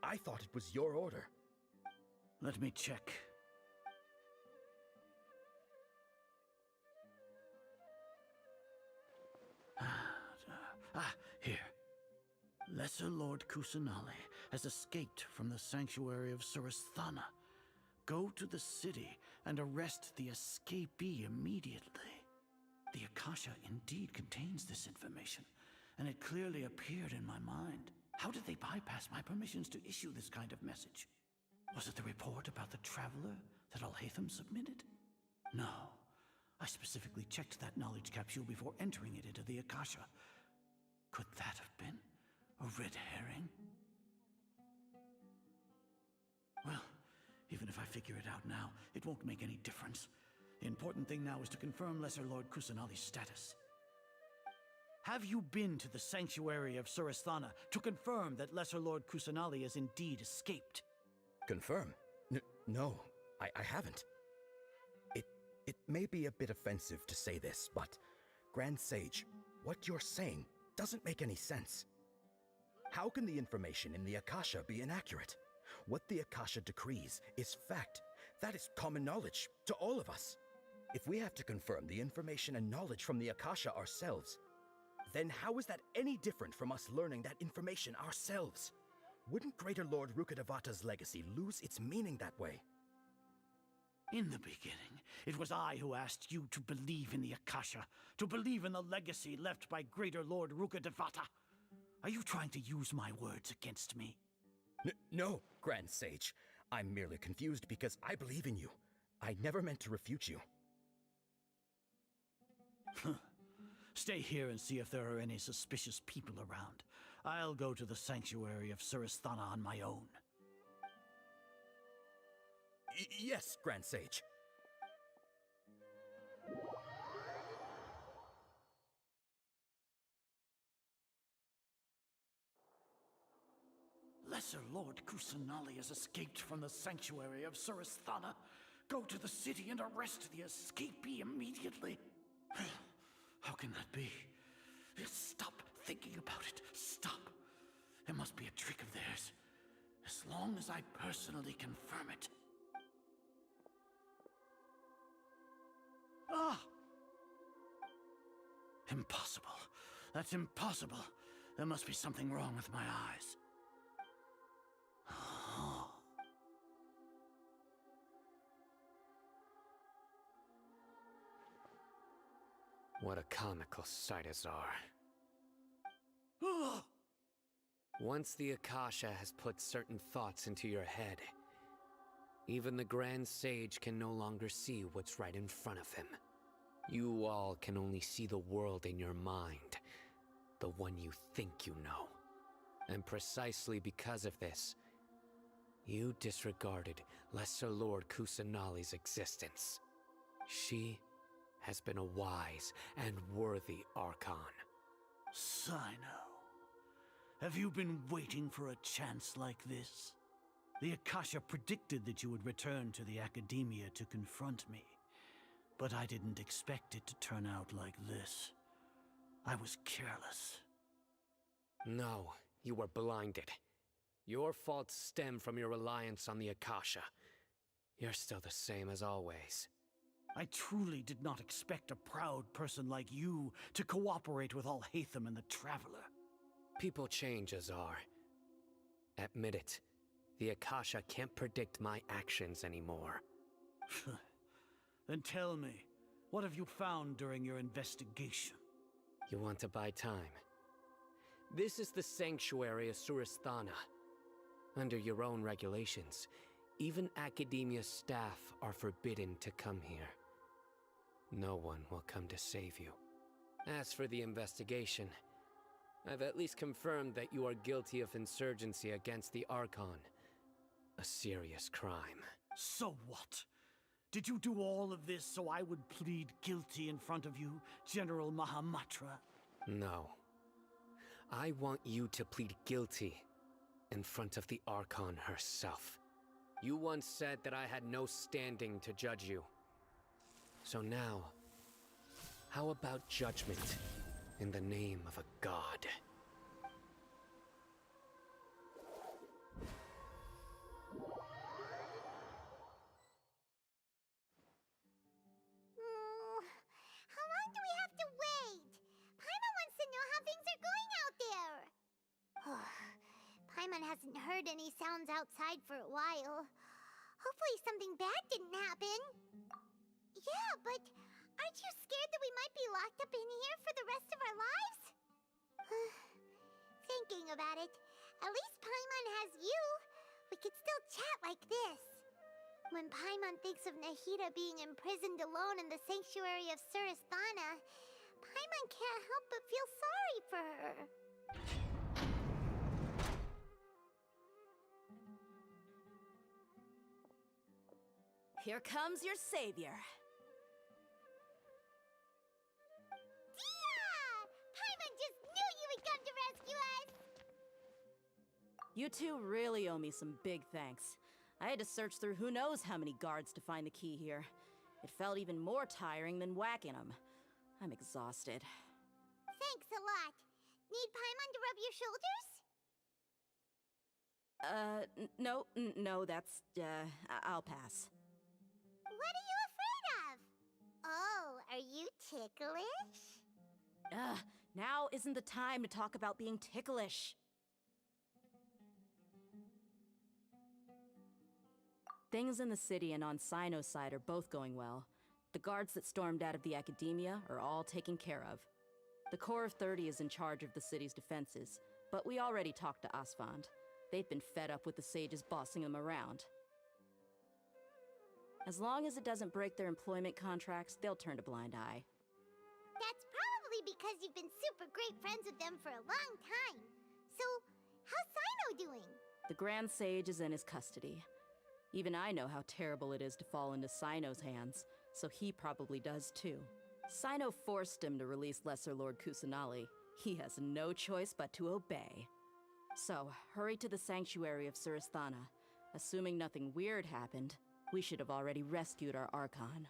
I thought it was your order. Let me check. Here. Lesser Lord Kusanali has escaped from the sanctuary of Surasthana. Go to the city and arrest the escapee immediately. The Akasha indeed contains this information, and it clearly appeared in my mind. How did they bypass my permissions to issue this kind of message? Was it the report about the Traveler that Alhaitham submitted? No. I specifically checked that knowledge capsule before entering it into the Akasha. Could that have been a red herring? Well, even if I figure it out now, it won't make any difference. The important thing now is to confirm Lesser Lord Kusanali's status. Have you been to the sanctuary of Surasthana to confirm that Lesser Lord Kusanali has indeed escaped? Confirm? No, I haven't. It may be a bit offensive to say this, but Grand Sage, what you're saying doesn't make any sense. How can the information in the Akasha be inaccurate? What the Akasha decrees is fact. That is common knowledge to all of us. If we have to confirm the information and knowledge from the Akasha ourselves, then how is that any different from us learning that information ourselves? Wouldn't Greater Lord Rukkhadevata's legacy lose its meaning that way? In the beginning, it was I who asked you to believe in the Akasha, to believe in the legacy left by Greater Lord Rukkhadevata. Are you trying to use my words against me? No, Grand Sage. I'm merely confused because I believe in you. I never meant to refute you. Stay here and see if there are any suspicious people around. I'll go to the sanctuary of Surasthana on my own. Yes, Grand Sage. Lesser Lord Kusanali has escaped from the sanctuary of Surasthana. Go to the city and arrest the escapee immediately. How can that be? Stop thinking about it. Stop. It must be a trick of theirs. As long as I personally confirm it. Ah! Impossible. That's impossible. There must be something wrong with my eyes. What a comical sight, Azar. Once the Akasha has put certain thoughts into your head, even the Grand Sage can no longer see what's right in front of him. You all can only see the world in your mind, the one you think you know. And precisely because of this, you disregarded Lesser Lord Kusanali's existence. She has been a wise and worthy Archon. Sino, have you been waiting for a chance like this? The Akasha predicted that you would return to the Academia to confront me, but I didn't expect it to turn out like this. I was careless. No, you were blinded. Your faults stem from your reliance on the Akasha. You're still the same as always. I truly did not expect a proud person like you to cooperate with Alhaitham and the Traveler. People change, Azar. Admit it. The Akasha can't predict my actions anymore. Then tell me, what have you found during your investigation? You want to buy time? This is the sanctuary of Surasthana. Under your own regulations, even Academia staff are forbidden to come here. No one will come to save you. As for the investigation, I've at least confirmed that you are guilty of insurgency against the Archon. A serious crime. So what? Did you do all of this so I would plead guilty in front of you, General Mahamatra? No. I want you to plead guilty in front of the Archon herself. You once said that I had no standing to judge you. So now, how about judgment in the name of a god? How long do we have to wait? Paimon wants to know how things are going out there. Paimon hasn't heard any sounds outside for a while. Hopefully something bad didn't happen. Yeah, but aren't you scared that we might be locked up in here for the rest of our lives? Thinking about it, at least Paimon has you. We could still chat like this. When Paimon thinks of Nahida being imprisoned alone in the sanctuary of Surasthana, Paimon can't help but feel sorry for her. Here comes your savior. Dia! Paimon just knew you would come to rescue us! You two really owe me some big thanks. I had to search through who knows how many guards to find the key here. It felt even more tiring than whacking them. I'm exhausted. Thanks a lot. Need Paimon to rub your shoulders? No, that's, I'll pass. What are you afraid of? Oh, are you ticklish? Now isn't the time to talk about being ticklish. Things in the city and on Sino's side are both going well. The guards that stormed out of the academia are all taken care of. The Corps of 30 is in charge of the city's defenses, but we already talked to Asfand. They've been fed up with the sages bossing them around. As long as it doesn't break their employment contracts, they'll turn a blind eye. That's probably because you've been super great friends with them for a long time. So, how's Sino doing? The Grand Sage is in his custody. Even I know how terrible it is to fall into Sino's hands, so he probably does too. Sino forced him to release Lesser Lord Kusanali. He has no choice but to obey. So, hurry to the sanctuary of Surasthana. Assuming nothing weird happened, we should have already rescued our Archon.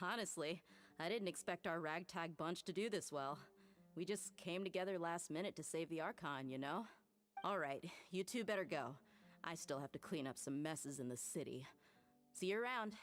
Honestly, I didn't expect our ragtag bunch to do this well. We just came together last minute to save the Archon, you know? Alright, you two better go. I still have to clean up some messes in the city. See you around.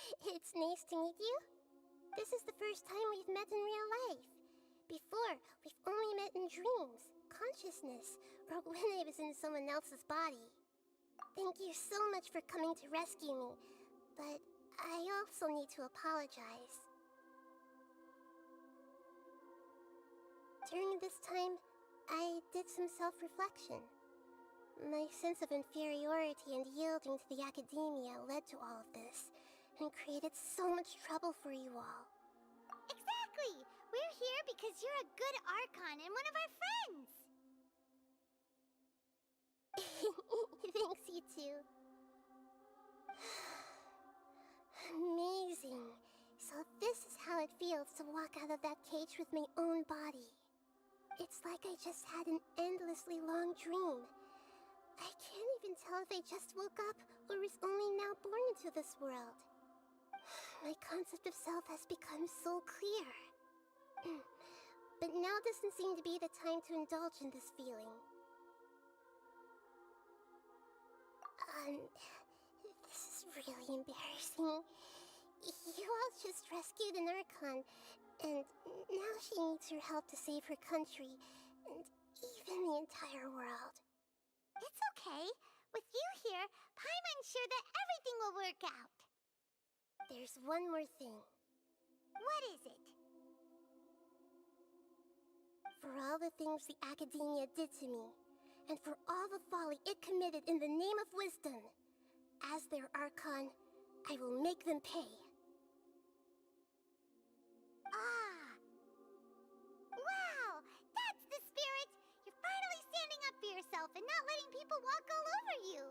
It's nice to meet you. This is the first time we've met in real life. Before, we've only met in dreams, consciousness, or when I was in someone else's body. Thank you so much for coming to rescue me, but I also need to apologize. During this time, I did some self-reflection. My sense of inferiority and yielding to the academia led to all of this, and created so much trouble for you all. Exactly! We're here because you're a good Archon and one of our friends! Thanks, you two. Amazing. So this is how it feels to walk out of that cage with my own body. It's like I just had an endlessly long dream. I can't even tell if I just woke up or was only now born into this world. My concept of self has become so clear. But now doesn't seem to be the time to indulge in this feeling. This is really embarrassing. You all just rescued an Archon, and now she needs your help to save her country, and even the entire world. It's okay. With you here, Paimon's sure that everything will work out. There's one more thing. What is it? For all the things the academia did to me, and for all the folly it committed in the name of wisdom, as their Archon, I will make them pay. Ah! Wow! That's the spirit! You're finally standing up for yourself and not letting people walk all over you!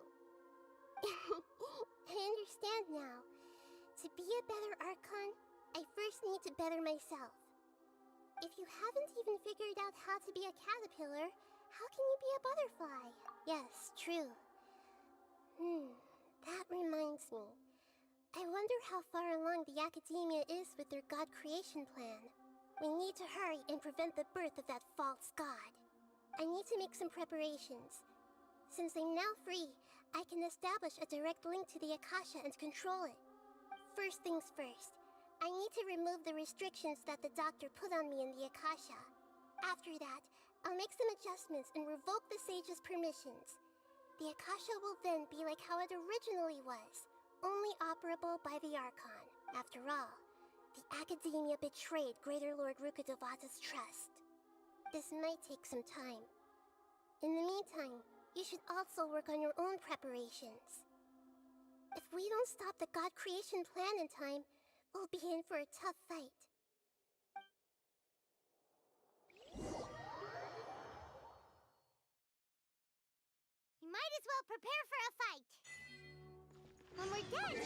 I understand now. To be a better Archon, I first need to better myself. If you haven't even figured out how to be a caterpillar, how can you be a butterfly? Yes, true. That reminds me. I wonder how far along the academia is with their god creation plan. We need to hurry and prevent the birth of that false god. I need to make some preparations. Since I'm now free, I can establish a direct link to the Akasha and control it. First things first, I need to remove the restrictions that the doctor put on me in the Akasha. After that, I'll make some adjustments and revoke the sage's permissions. The Akasha will then be like how it originally was, only operable by the Archon. After all, the academia betrayed Greater Lord Rukkhadevata's trust. This might take some time. In the meantime, you should also work on your own preparations. If we don't stop the god creation plan in time, we'll be in for a tough fight. You might as well prepare for a fight. When we're done...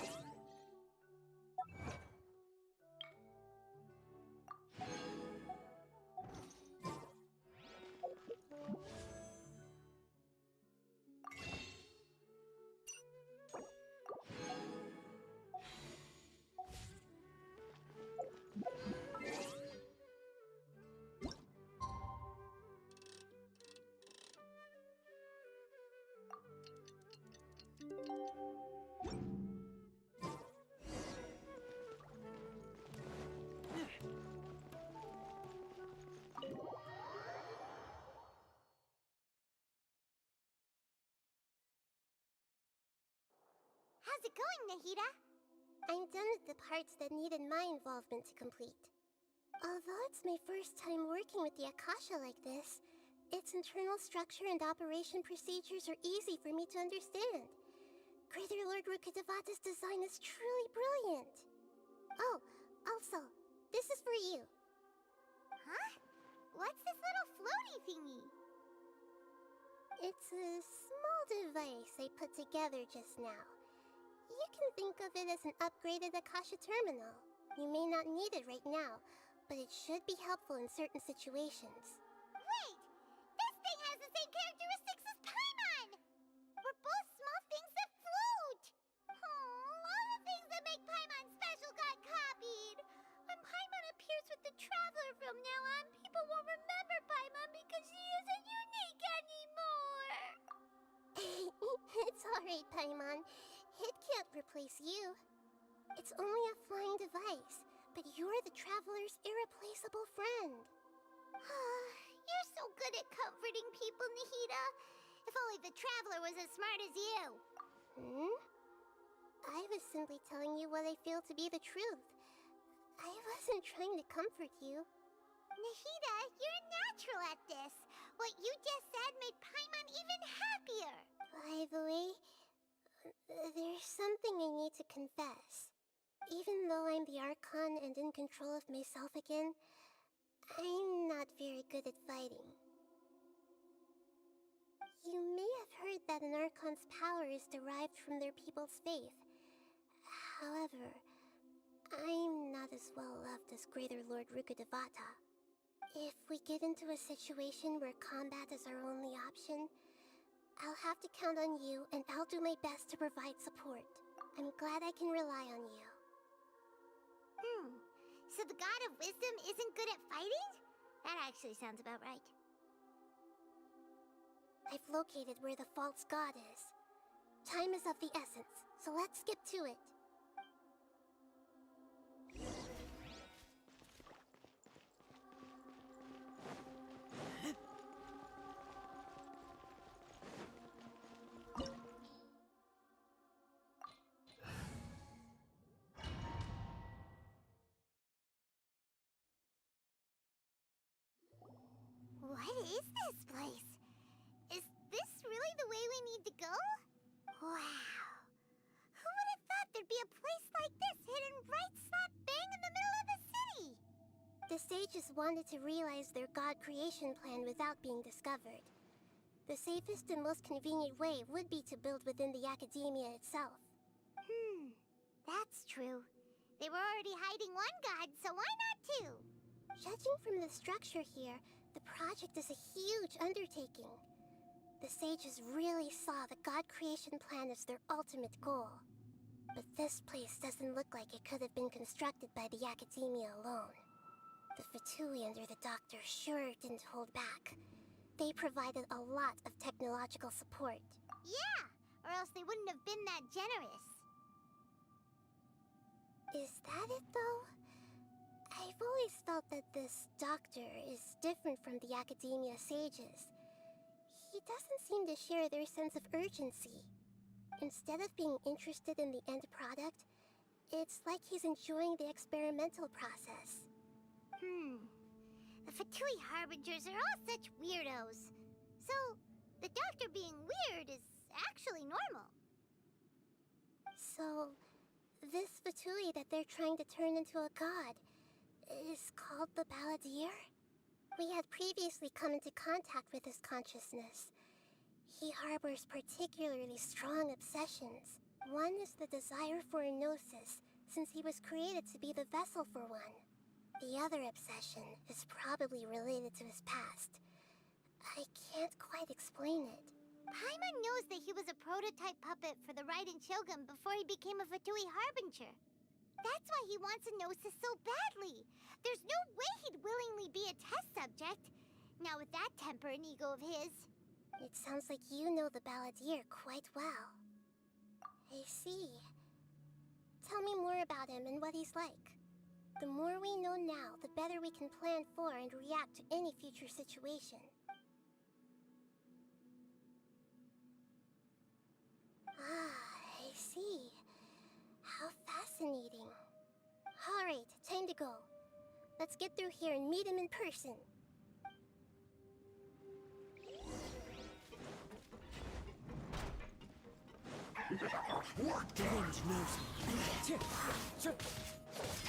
How's it going, Nahida? I'm done with the parts that needed my involvement to complete. Although it's my first time working with the Akasha like this, its internal structure and operation procedures are easy for me to understand. Greater Lord Rukkhadevata's design is truly brilliant. Oh, also, this is for you. Huh? What's this little floaty thingy? It's a small device I put together just now. You can think of it as an upgraded Akasha terminal. You may not need it right now, but it should be helpful in certain situations. Wait! This thing has the same characteristics as Paimon! We're both small things that float! Oh, all the things that make Paimon special got copied! When Paimon appears with the Traveler from now on, people won't remember Paimon because she isn't unique anymore! It's alright, Paimon. It can't replace you. It's only a flying device, but you're the traveler's irreplaceable friend. You're so good at comforting people, Nahida. If only the traveler was as smart as you. I was simply telling you what I feel to be the truth. I wasn't trying to comfort you. Nahida, you're a natural at this. What you just said made Paimon even happier. By the way, there's something I need to confess. Even though I'm the Archon and in control of myself again, I'm not very good at fighting. You may have heard that an Archon's power is derived from their people's faith. However, I'm not as well loved as Greater Lord Rukkhadevata. If we get into a situation where combat is our only option, I'll have to count on you, and I'll do my best to provide support. I'm glad I can rely on you. So the God of Wisdom isn't good at fighting? That actually sounds about right. I've located where the false god is. Time is of the essence, so let's skip to it. What is this place? Is this really the way we need to go? Wow. Who would have thought there'd be a place like this hidden right slap bang in the middle of the city? The sages wanted to realize their god creation plan without being discovered. The safest and most convenient way would be to build within the academia itself. That's true. They were already hiding one god, so why not two? Judging from the structure here, the project is a huge undertaking. The sages really saw the god creation plan as their ultimate goal. But this place doesn't look like it could have been constructed by the academia alone. The Fatui under the doctor sure didn't hold back. They provided a lot of technological support. Yeah, or else they wouldn't have been that generous. Is that it, though? I've always felt that this doctor is different from the academia sages. He doesn't seem to share their sense of urgency. Instead of being interested in the end product, it's like he's enjoying the experimental process. The Fatui Harbingers are all such weirdos. So, the doctor being weird is actually normal. So, this Fatui that they're trying to turn into a god is called the Balladeer? We had previously come into contact with his consciousness. He harbors particularly strong obsessions. One is the desire for a gnosis, since he was created to be the vessel for one. The other obsession is probably related to his past. I can't quite explain it. Paimon knows that he was a prototype puppet for the Raiden Shogun before he became a Fatui Harbinger. That's why he wants a gnosis so badly. There's no way he'd willingly be a test subject. Now with that temper and ego of his. It sounds like you know the Balladeer quite well. I see. Tell me more about him and what he's like. The more we know now, the better we can plan for and react to any future situation. I see. How fascinating. Alright, time to go. Let's get through here and meet him in person. Get in, nosy.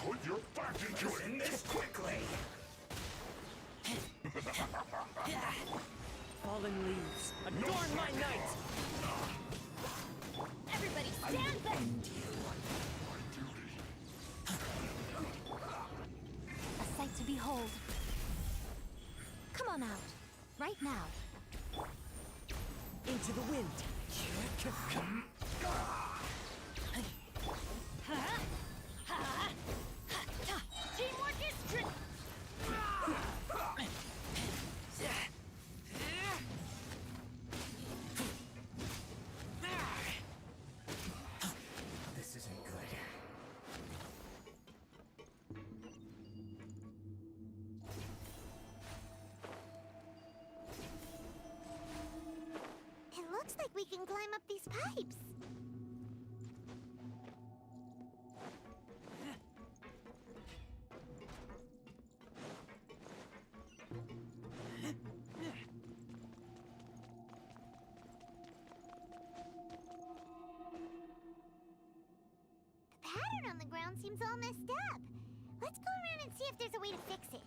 Put your back into it in this quickly. Fallen leaves, adorn my night! Everybody stand back! A sight to behold. Come on out. Right now. Into the wind. Teamwork is tricky! This isn't good. like we can climb up these pipes. The pattern on the ground seems all messed up. Let's go around and see if there's a way to fix it.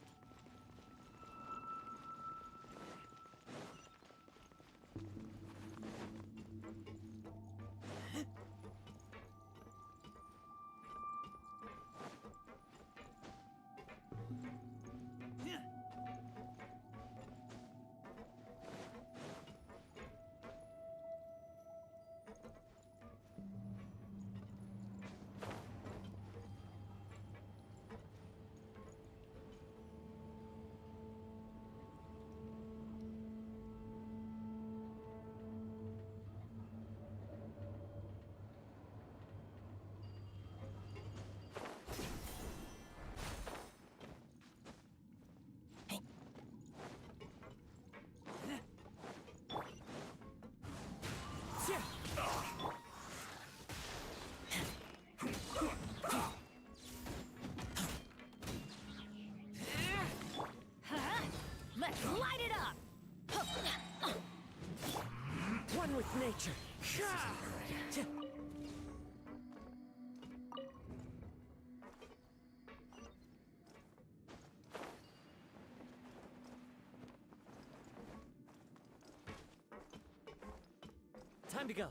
Let's light it up! One with nature. Time to go.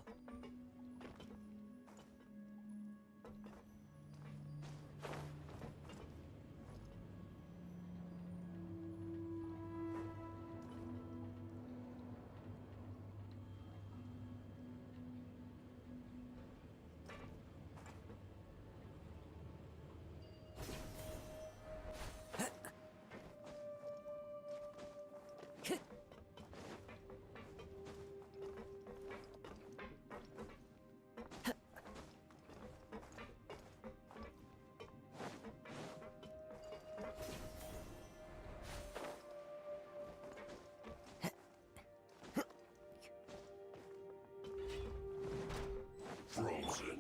Frozen.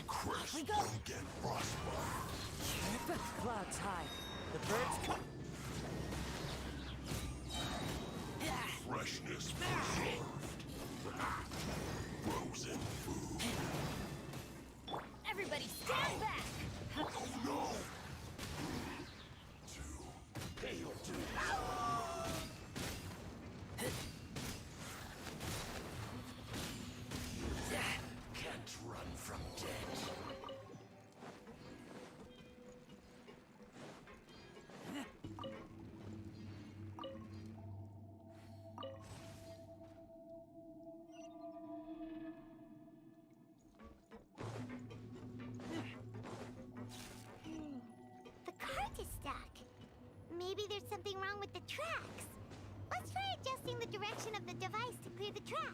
Crisp and get frostbite. Clouds high. The birds come. Freshness preserved. Frozen food. Everybody stand back! Oh no! Can't run from death. The cart is stuck. Maybe there's something wrong with the tracks. Let's try adjusting the direction of the device to clear the tracks.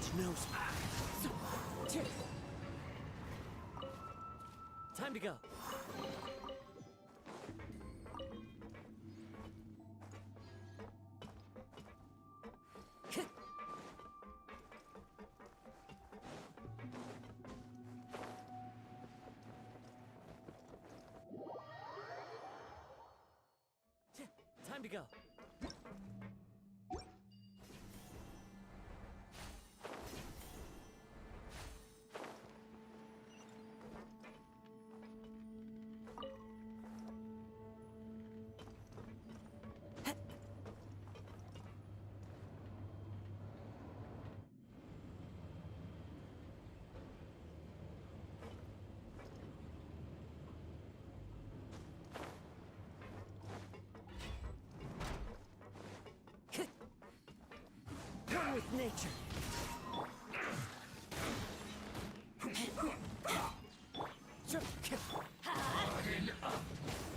Scaramouche knows me. Time to go. Time to go. One with nature.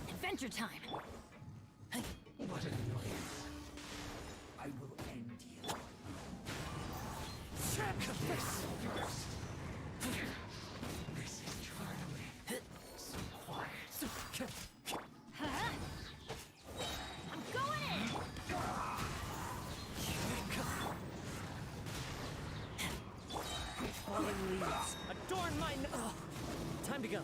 Adventure time. What an annoyance. I will end you. This is finally so quiet. I'm going in! Falling leaves. Adorn my time to go.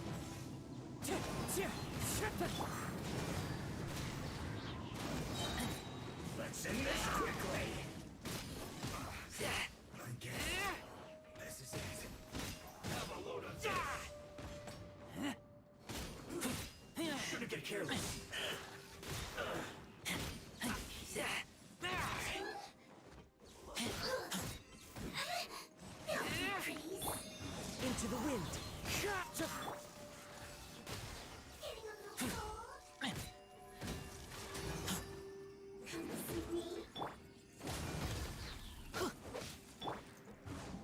Let's end this quickly. I guess this is it. Have a load of this. Shouldn't get careless. Into the wind.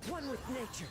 One with nature.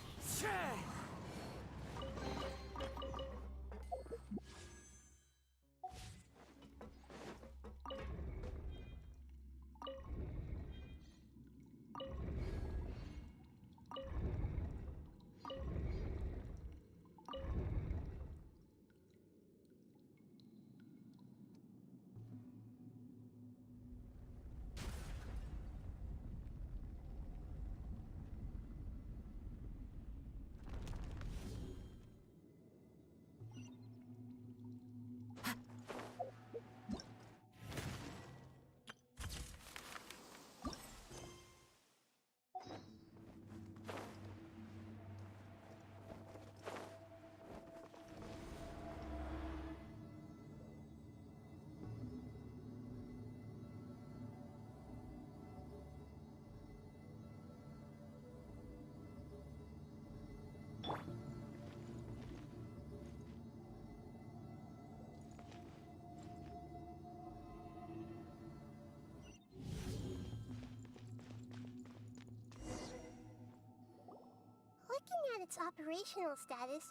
Looking at its operational status,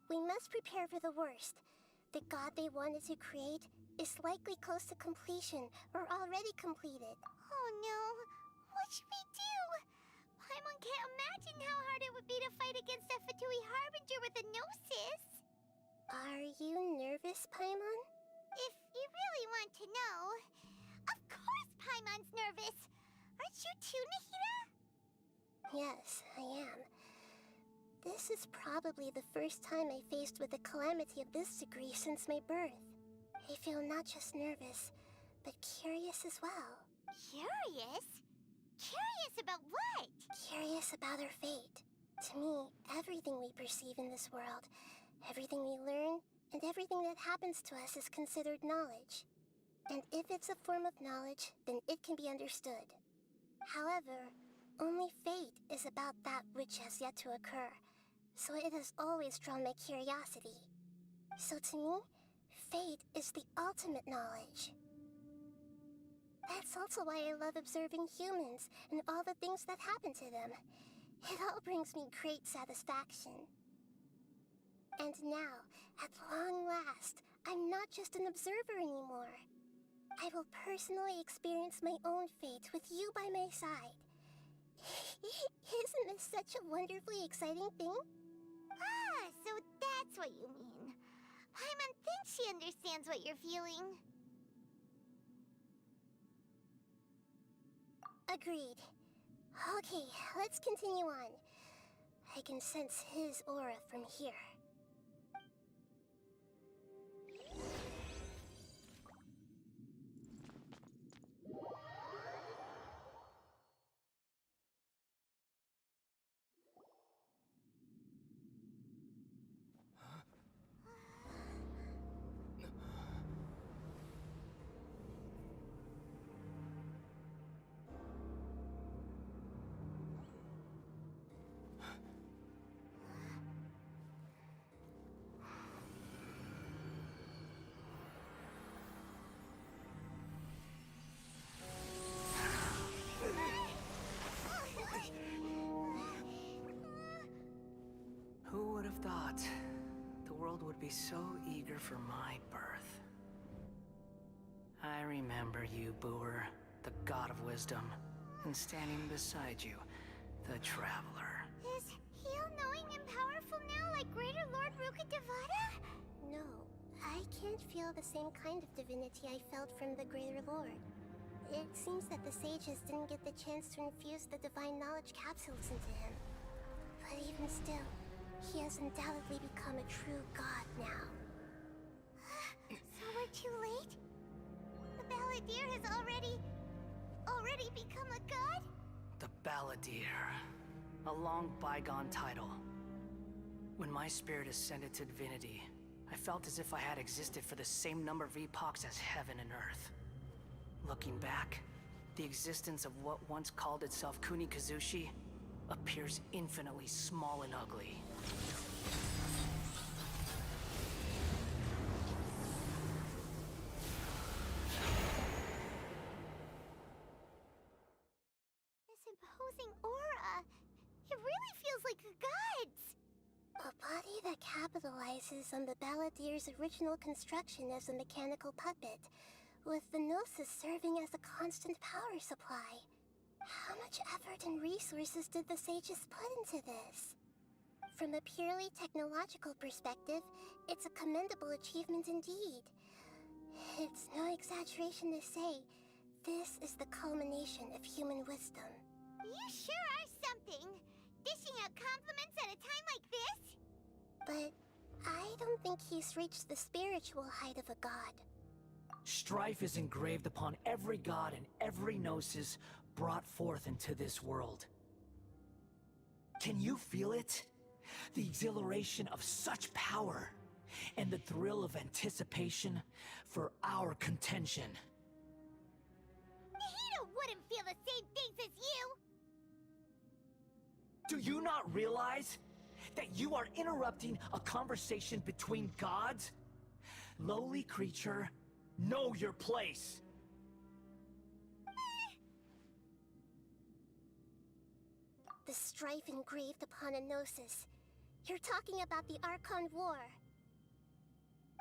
we must prepare for the worst. The god they wanted to create is likely close to completion or already completed. Oh no! What should we do? Paimon can't imagine how hard it would be to fight against a Fatui Harbinger with a Gnosis. Are you nervous, Paimon? If you really want to know, of course Paimon's nervous. Aren't you too, Nahida? Yes, I am. This is probably the first time I faced with a calamity of this degree since my birth. I feel not just nervous, but curious as well. Curious? Curious about what? Curious about our fate. To me, everything we perceive in this world, everything we learn, and everything that happens to us is considered knowledge. And if it's a form of knowledge, then it can be understood. However, only fate is about that which has yet to occur, so it has always drawn my curiosity. So to me, fate is the ultimate knowledge. That's also why I love observing humans and all the things that happen to them. It all brings me great satisfaction. And now, at long last, I'm not just an observer anymore. I will personally experience my own fate with you by my side. Isn't this such a wonderfully exciting thing? Ah, so that's what you mean. Paimon thinks she understands what you're feeling. Agreed. Okay, let's continue on. I can sense his aura from here. Who would have thought the world would be so eager for my birth? I remember you, Booer, the god of wisdom, and standing beside you, the traveler. Is he all-knowing and powerful now like Greater Lord Rukkhadevata? No, I can't feel the same kind of divinity I felt from the Greater Lord. It seems that the sages didn't get the chance to infuse the divine knowledge capsules into him. But even still, he has undoubtedly become a true god now. So we're too late? The Balladeer has already become a god? The Balladeer. A long bygone title. When my spirit ascended to divinity, I felt as if I had existed for the same number of epochs as heaven and earth. Looking back, the existence of what once called itself Kunikazushi appears infinitely small and ugly. This imposing aura, it really feels like a god's. A body that capitalizes on the Balladeer's original construction as a mechanical puppet, with the Gnosis serving as a constant power supply. How much effort and resources did the sages put into this? From a purely technological perspective, it's a commendable achievement indeed. It's no exaggeration to say, this is the culmination of human wisdom. You sure are something! Dishing out compliments at a time like this? But I don't think he's reached the spiritual height of a god. Strife is engraved upon every god and every gnosis brought forth into this world. Can you feel it? The exhilaration of such power, and the thrill of anticipation for our contention. Nihito wouldn't feel the same things as you! Do you not realize that you are interrupting a conversation between gods? Lowly creature, know your place. The strife engraved upon a gnosis. You're talking about the Archon War.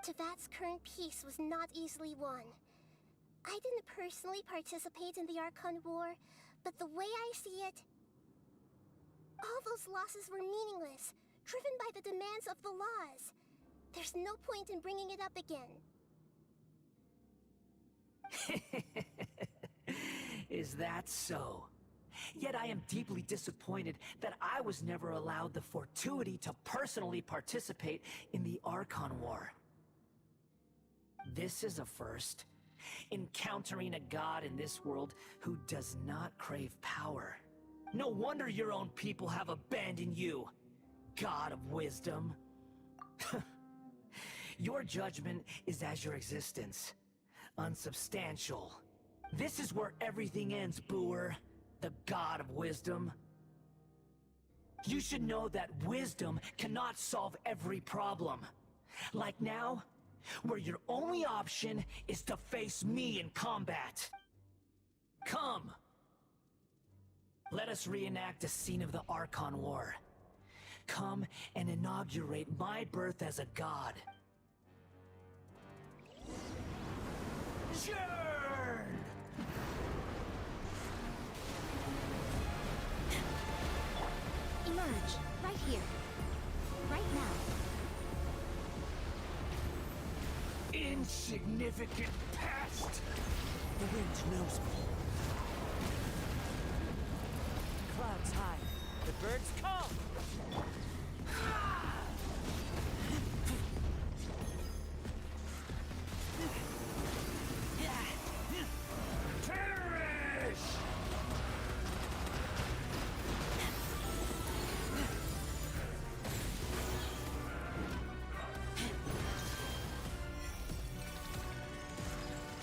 Tevat's current peace was not easily won. I didn't personally participate in the Archon War, but the way I see it, all those losses were meaningless, driven by the demands of the laws. There's no point in bringing it up again. Is that so? Yet I am deeply disappointed that I was never allowed the fortuity to personally participate in the Archon War. This is a first. Encountering a god in this world who does not crave power. No wonder your own people have abandoned you, God of Wisdom. Your judgment is as your existence. Unsubstantial. This is where everything ends, Booer, the God of Wisdom. You should know that wisdom cannot solve every problem. Like now, where your only option is to face me in combat. Come! Let us reenact a scene of the Archon War. Come and inaugurate my birth as a god. Churn! Emerge. Right here. Right now. Insignificant past! The wind knows me. Clouds high. The birds call. Perish!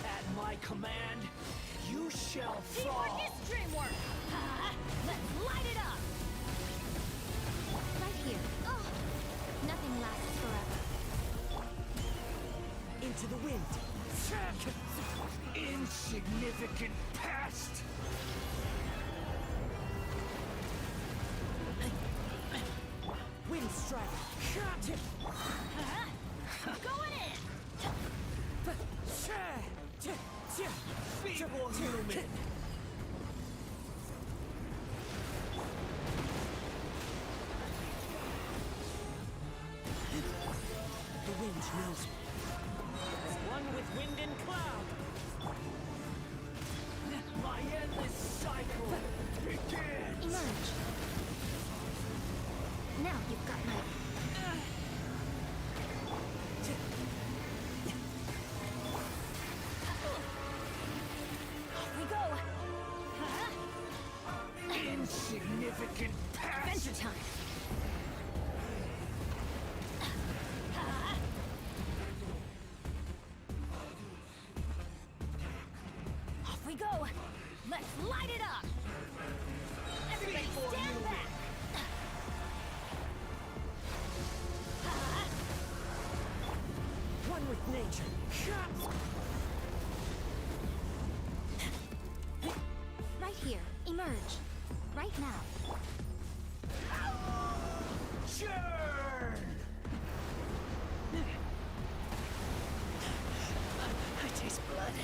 At my command, you shall fall. Teamwork is dreamwork! Let's light it up! Right here. Oh, nothing lasts forever. Into the wind. Insignificant past! Wind strike. Going in! Feeble human! The wind knows me. As one with wind and cloud. My endless cycle begins! Emerge. Now you've got my... Off we go! Insignificant past! Adventure time! Off we go! Let's light it up! Everybody stand back! One with nature. Right here. Emerge. Right now. Churn! I taste blood.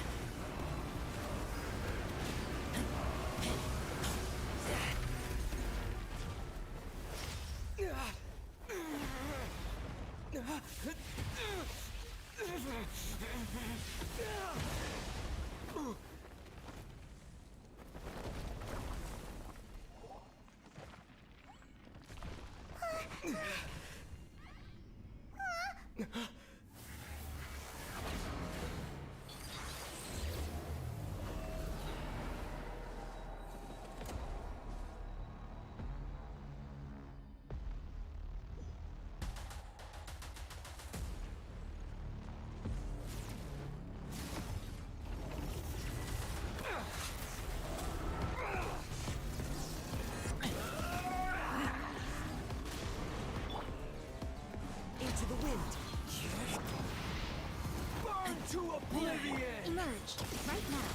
Into the wind. Burn to oblivion! Emerge. Right now.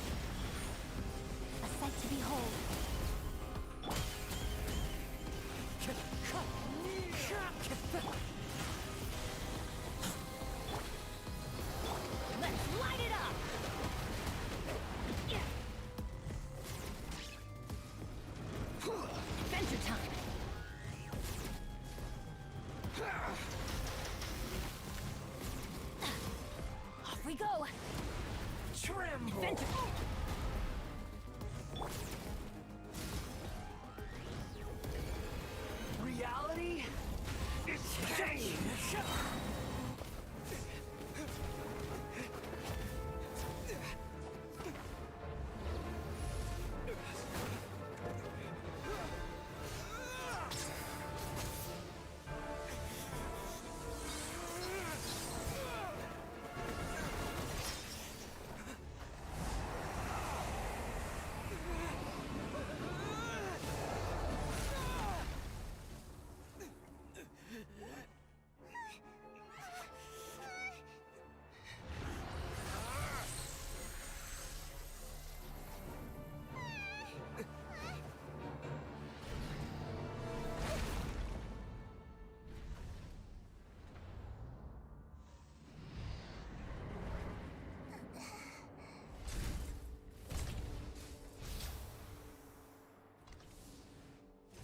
A sight to behold. Let's light it up! Adventure time! Off we go! Tremble! Adventure! Reality is pain!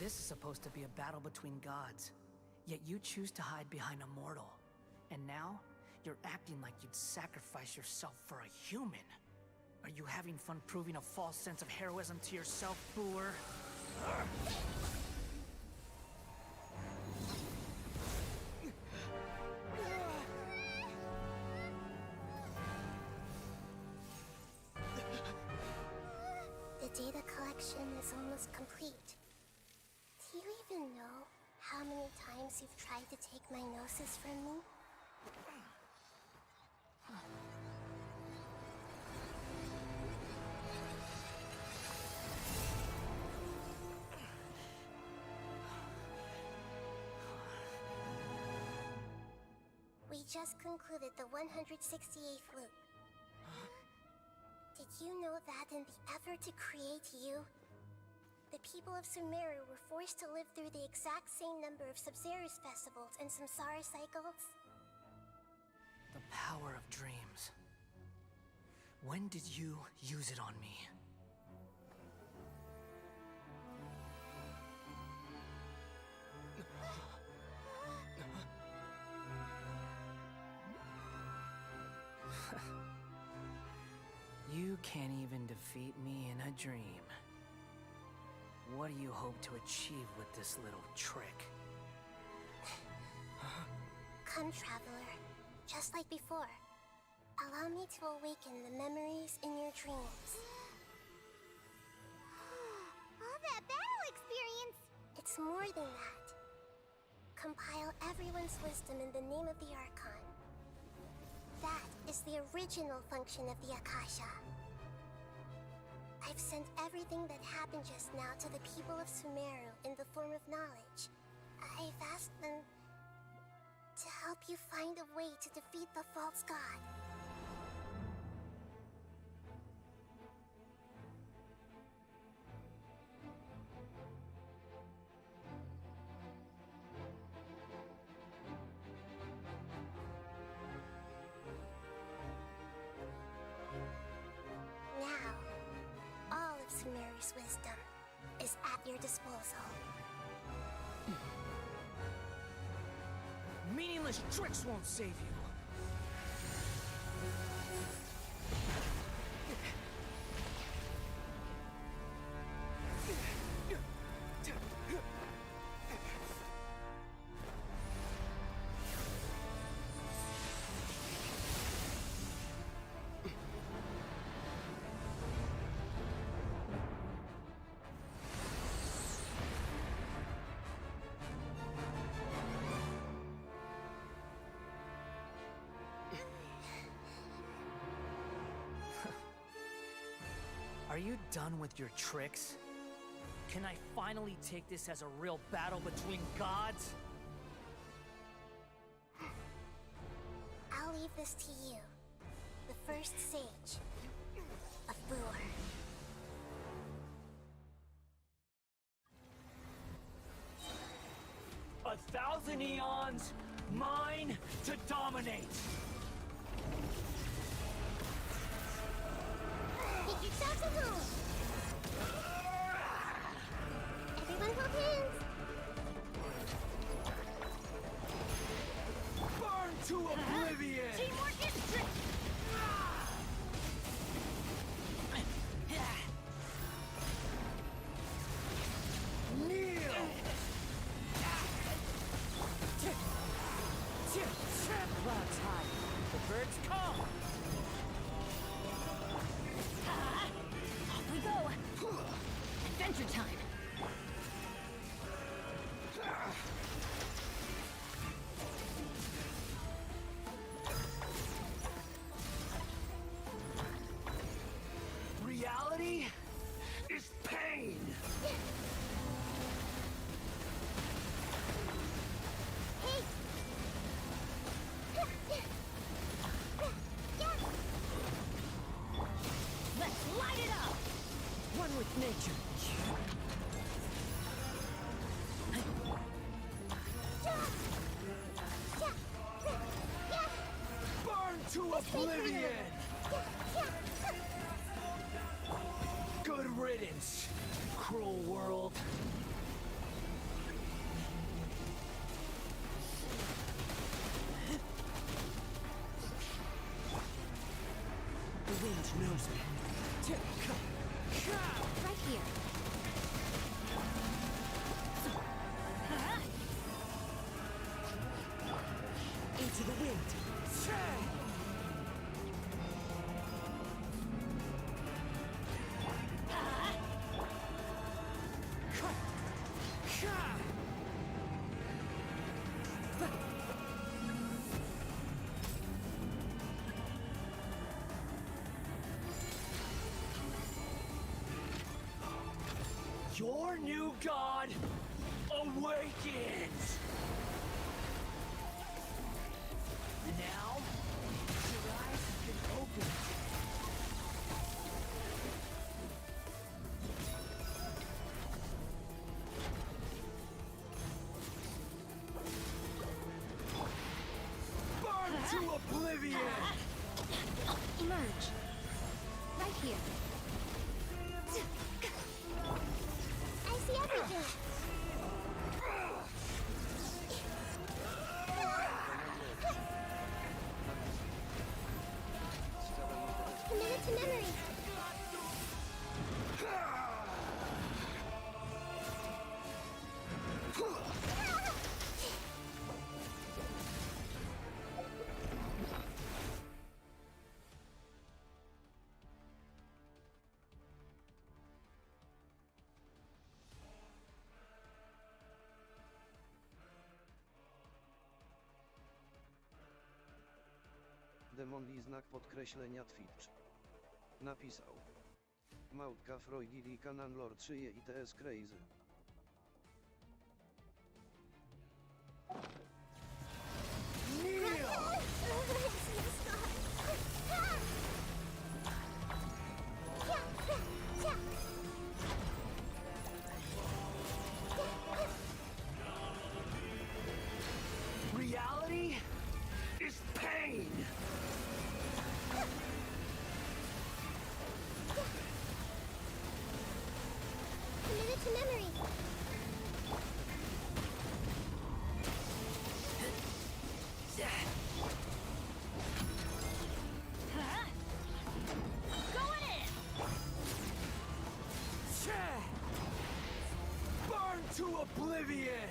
This is supposed to be a battle between gods, yet you choose to hide behind a mortal. And now, you're acting like you'd sacrifice yourself for a human. Are you having fun proving a false sense of heroism to yourself, Booer? The data collection is almost complete. Do you even know how many times you've tried to take my gnosis from me? We just concluded the 168th loop. Did you know that in the effort to create you, the people of Sumeru were forced to live through the exact same number of Sub-Zerus festivals and Samsara cycles? The power of dreams. When did you use it on me? You can't even defeat me in a dream. What do you hope to achieve with this little trick? Come, traveler. Just like before. Allow me to awaken the memories in your dreams. All that battle experience! It's more than that. Compile everyone's wisdom in the name of the Archon. That is the original function of the Akasha. I've sent everything that happened just now to the people of Sumeru in the form of knowledge. I've asked them to help you find a way to defeat the false god. Now, all of Sumeru's wisdom is at your disposal. Meaningless tricks won't save you. Are you done with your tricks? Can I finally take this as a real battle between gods? I'll leave this to you, the first sage of Booer. A thousand eons, mine to dominate! Get yourselves a move! Everyone hold hands! Burn to oblivion! Teamwork is tricky! Kneel! Clouds high. The birds come. Off we go! Adventure time! Reality is pain! Hey! Let's light it up. One with nature. Burn to oblivion! Good riddance, cruel world. knows me. Right here. Into the wind. Your new god awakens! Now, your eyes have been opened. Burn to oblivion! Emerge. Right here. I see everything. Committed to memory. Demonli znak podkreślenia Twitch. Napisał. Małtka Freugili Kanan Lord szyje ITS Crazy. Reality is pain! Committed to memory. Going in! Burn to oblivion!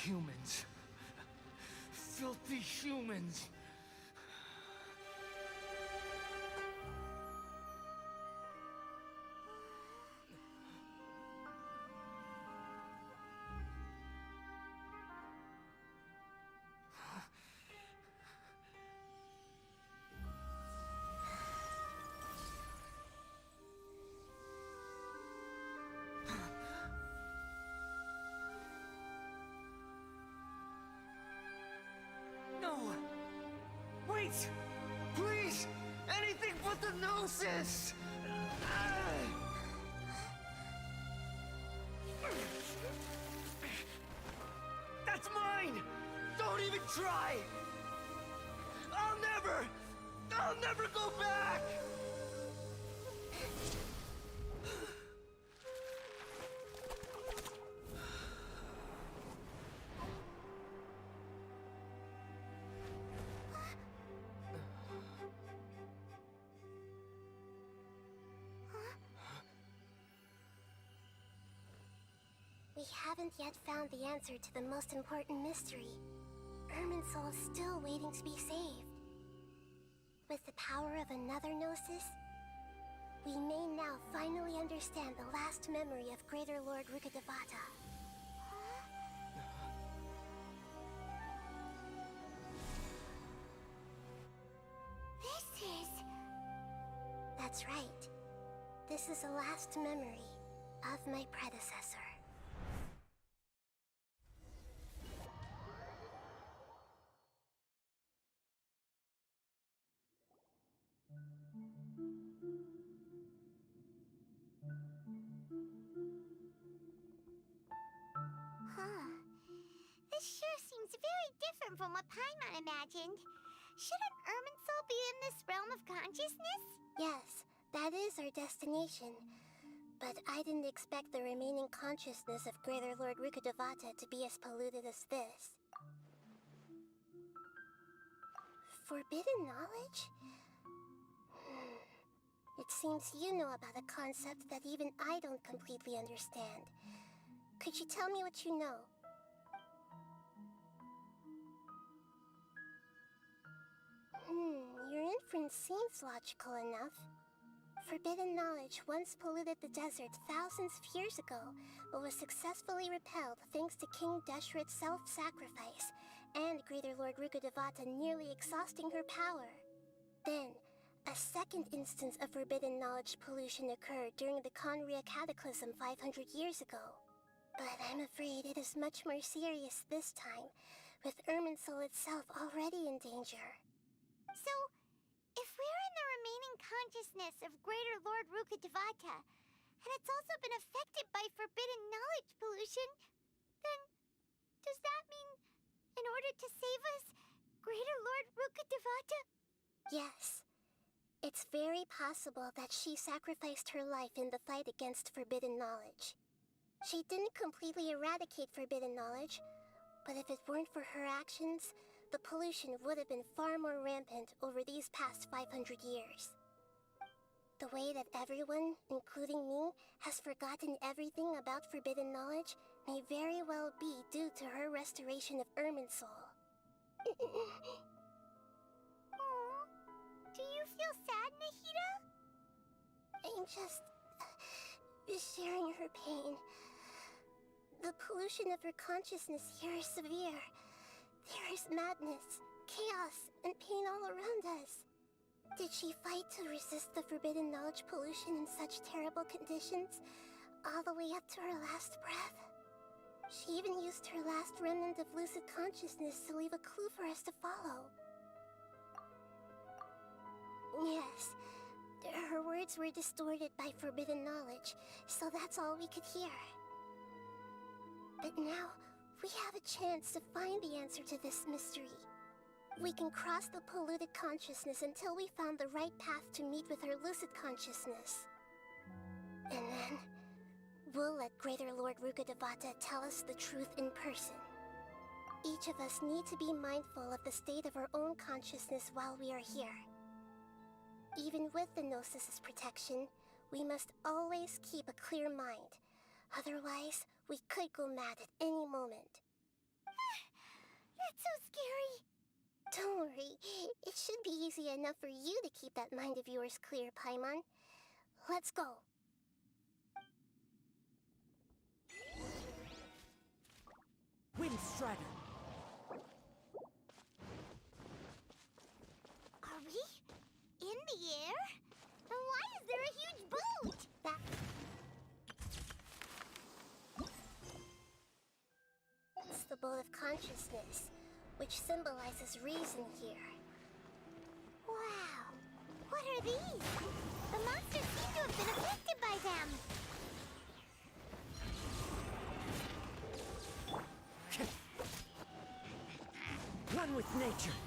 Humans. Filthy humans. No! Wait! Please! Anything but the Gnosis! That's mine! Don't even try! I'll never go back! We haven't yet found the answer to the most important mystery. Irminsul is still waiting to be saved. With the power of another Gnosis, we may now finally understand the last memory of Greater Lord Rukkhadevata. This is... That's right. This is the last memory of my predecessor. Huh. This sure seems very different from what Paimon imagined. Shouldn't Irminsul be in this realm of consciousness? Yes, that is our destination. But I didn't expect the remaining consciousness of Greater Lord Rukkhadevata to be as polluted as this. Forbidden knowledge? It seems you know about a concept that even I don't completely understand. Could you tell me what you know? Your inference seems logical enough. Forbidden knowledge once polluted the desert thousands of years ago, but was successfully repelled thanks to King Deshret's self-sacrifice, and Greater Lord Rukkhadevata nearly exhausting her power. Then, a second instance of forbidden knowledge pollution occurred during the Conria Cataclysm 500 years ago. But I'm afraid it is much more serious this time, with Irminsul itself already in danger. So, if we're in the remaining consciousness of Greater Lord Rukkhadevata, and it's also been affected by forbidden knowledge pollution, then does that mean, in order to save us, Greater Lord Rukkhadevata? Yes. It's very possible that she sacrificed her life in the fight against forbidden knowledge. She didn't completely eradicate forbidden knowledge, but if it weren't for her actions, the pollution would have been far more rampant over these past 500 years. The way that everyone, including me, has forgotten everything about forbidden knowledge may very well be due to her restoration of Irminsul. Do you feel sad, Nahida? I'm just sharing her pain. The pollution of her consciousness here is severe. There is madness, chaos, and pain all around us. Did she fight to resist the forbidden knowledge pollution in such terrible conditions, all the way up to her last breath? She even used her last remnant of lucid consciousness to leave a clue for us to follow. Yes, her words were distorted by forbidden knowledge, so that's all we could hear. But now, we have a chance to find the answer to this mystery. We can cross the polluted consciousness until we found the right path to meet with her lucid consciousness. And then, we'll let Greater Lord Rukkhadevata tell us the truth in person. Each of us need to be mindful of the state of our own consciousness while we are here. Even with the Gnosis' protection, we must always keep a clear mind. Otherwise, we could go mad at any moment. That's so scary. Don't worry, it should be easy enough for you to keep that mind of yours clear, Paimon. Let's go. Windstrider. Are we in the air? And why is there a huge boat? It's the boat of consciousness, which symbolizes reason here. Wow! What are these? The monsters seem to have been affected by them. One with nature.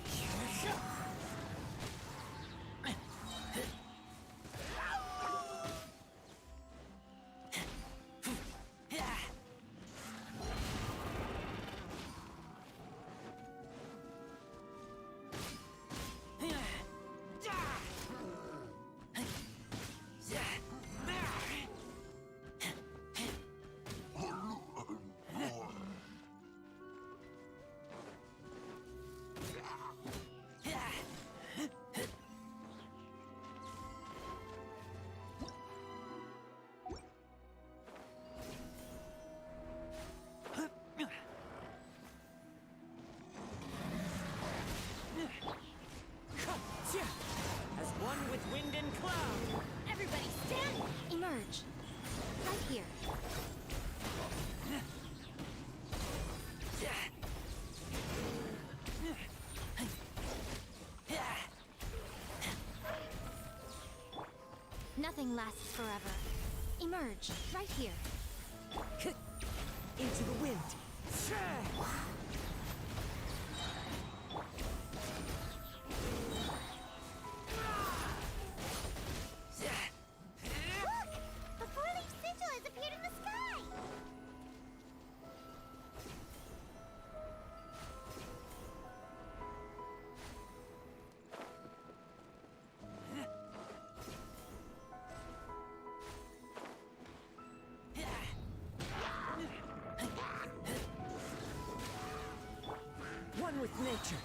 As one with wind and cloud. Everybody stand! Emerge. Right here. Nothing lasts forever. Emerge. Right here. Into the wind. with nature.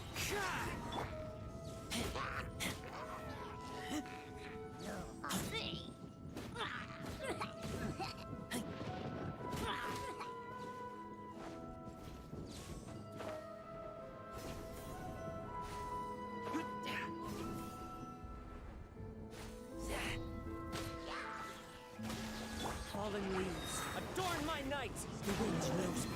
Falling leaves, adorn my night! The wind knows me.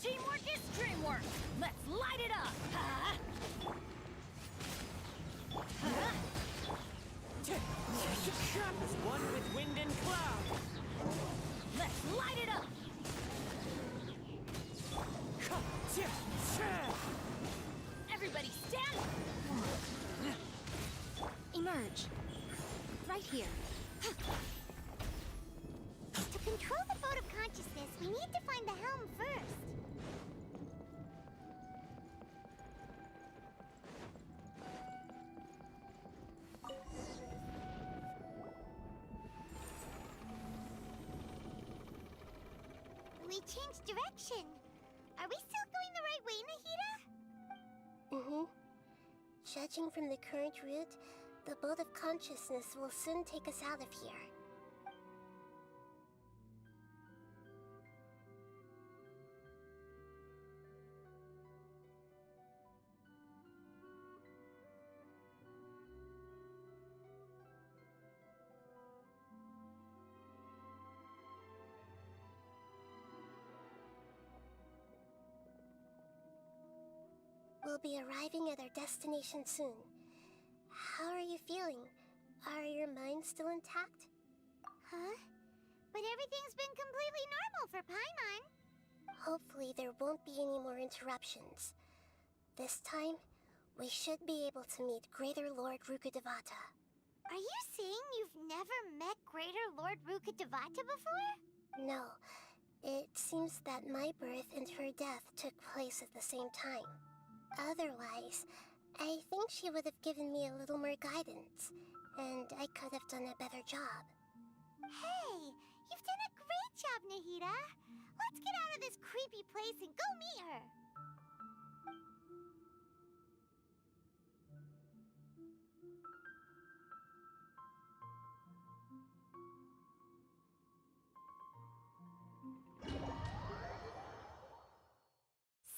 Teamwork is dreamwork! Let's light it up! As one with wind and cloud. Let's light it up! Everybody stand! Emerge. Right here. To control the boat of consciousness, we need to find the helm first. We changed direction. Are we still going the right way, Nahida? Mm-hmm. Judging from the current route, the boat of consciousness will soon take us out of here. We'll be arriving at our destination soon. How are you feeling? Are your minds still intact? Huh? But everything's been completely normal for Paimon. Hopefully there won't be any more interruptions. This time, we should be able to meet Greater Lord Rukkhadevata. Are you saying you've never met Greater Lord Rukkhadevata before? No. It seems that my birth and her death took place at the same time. Otherwise, I think she would have given me a little more guidance, and I could have done a better job. Hey, you've done a great job, Nahida. Let's get out of this creepy place and go meet her.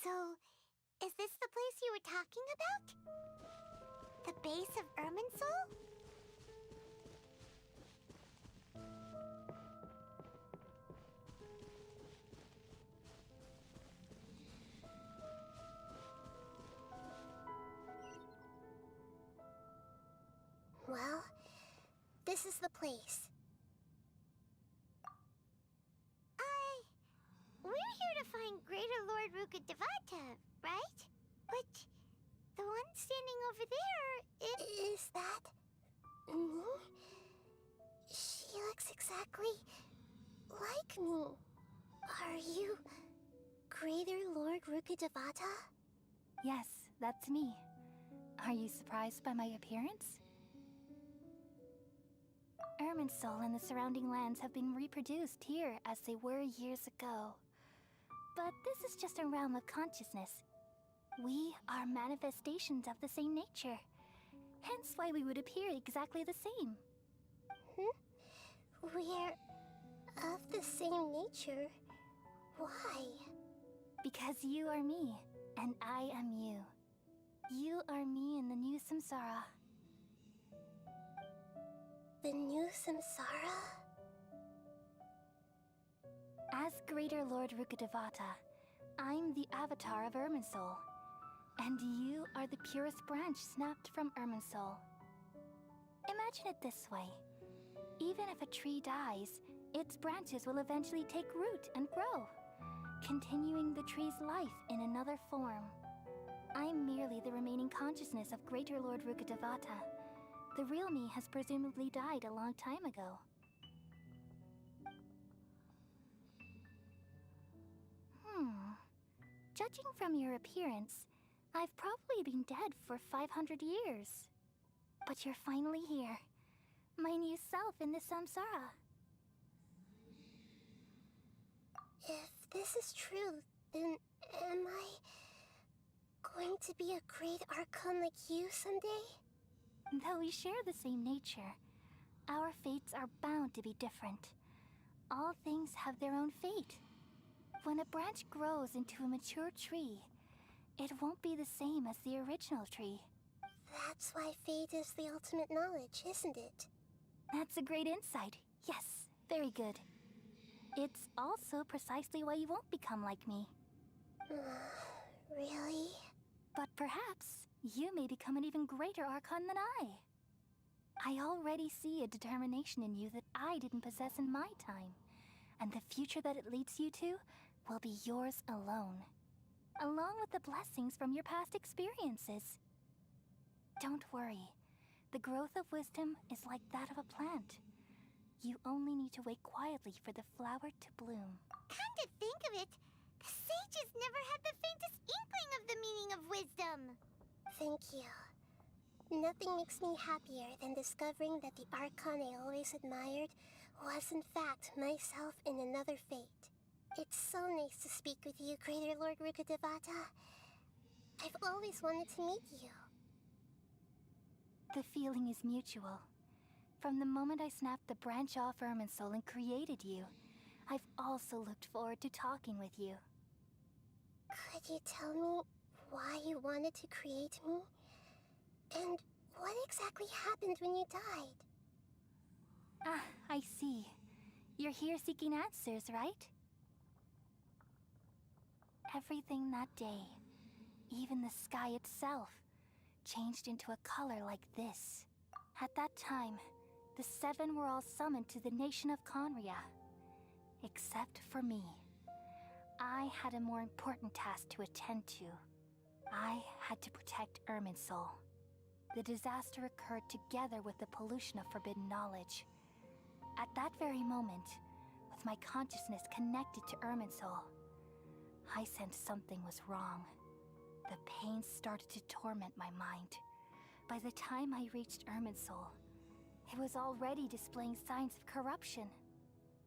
So, is this the place you were talking about? The base of Irminsul? Well, this is the place. We're here to find Greater Lord Rukkhadevata, right? But the one standing over there Is that me? She looks exactly like me. Are you Greater Lord Rukkhadevata? Yes, that's me. Are you surprised by my appearance? Irminsul and the surrounding lands have been reproduced here as they were years ago. But this is just a realm of consciousness. We are manifestations of the same nature. Hence why we would appear exactly the same. We're of the same nature? Why? Because you are me, and I am you. You are me in the new samsara. The new samsara? As Greater Lord Rukkhadevata, I'm the avatar of Irminsul. And you are the purest branch snapped from Irminsul. Imagine it this way. Even if a tree dies, its branches will eventually take root and grow. continuing the tree's life in another form. I'm merely the remaining consciousness of Greater Lord Rukkhadevata. The real me has presumably died a long time ago. Judging from your appearance, I've probably been dead for 500 years. But you're finally here. My new self in the samsara. If this is true, then am I going to be a great archon like you someday? Though we share the same nature, our fates are bound to be different. All things have their own fate. When a branch grows into a mature tree, it won't be the same as the original tree. That's why fate is the ultimate knowledge, isn't it? That's a great insight. Yes, very good. It's also precisely why you won't become like me. Really? But perhaps you may become an even greater archon than I already see a determination in you that I didn't possess in my time, and the future that it leads you to will be yours alone, along with the blessings from your past experiences. Don't worry. The growth of wisdom is like that of a plant. You only need to wait quietly for the flower to bloom. Come to think of it, the sages never had the faintest inkling of the meaning of wisdom. Thank you. Nothing makes me happier than discovering that the archon I always admired was in fact myself in another fate. It's so nice to speak with you, Greater Lord Rukkhadevata. I've always wanted to meet you. The feeling is mutual. From the moment I snapped the branch off Irminsul and created you, I've also looked forward to talking with you. Could you tell me why you wanted to create me? And what exactly happened when you died? Ah, I see. You're here seeking answers, right? Everything that day, even the sky itself, changed into a color like this. At that time, the seven were all summoned to the nation of Conria. Except for me. I had a more important task to attend to. I had to protect Irminsul. The disaster occurred together with the pollution of forbidden knowledge. At that very moment, with my consciousness connected to Irminsul, I sensed something was wrong. The pain started to torment my mind. By the time I reached Irminsul, it was already displaying signs of corruption.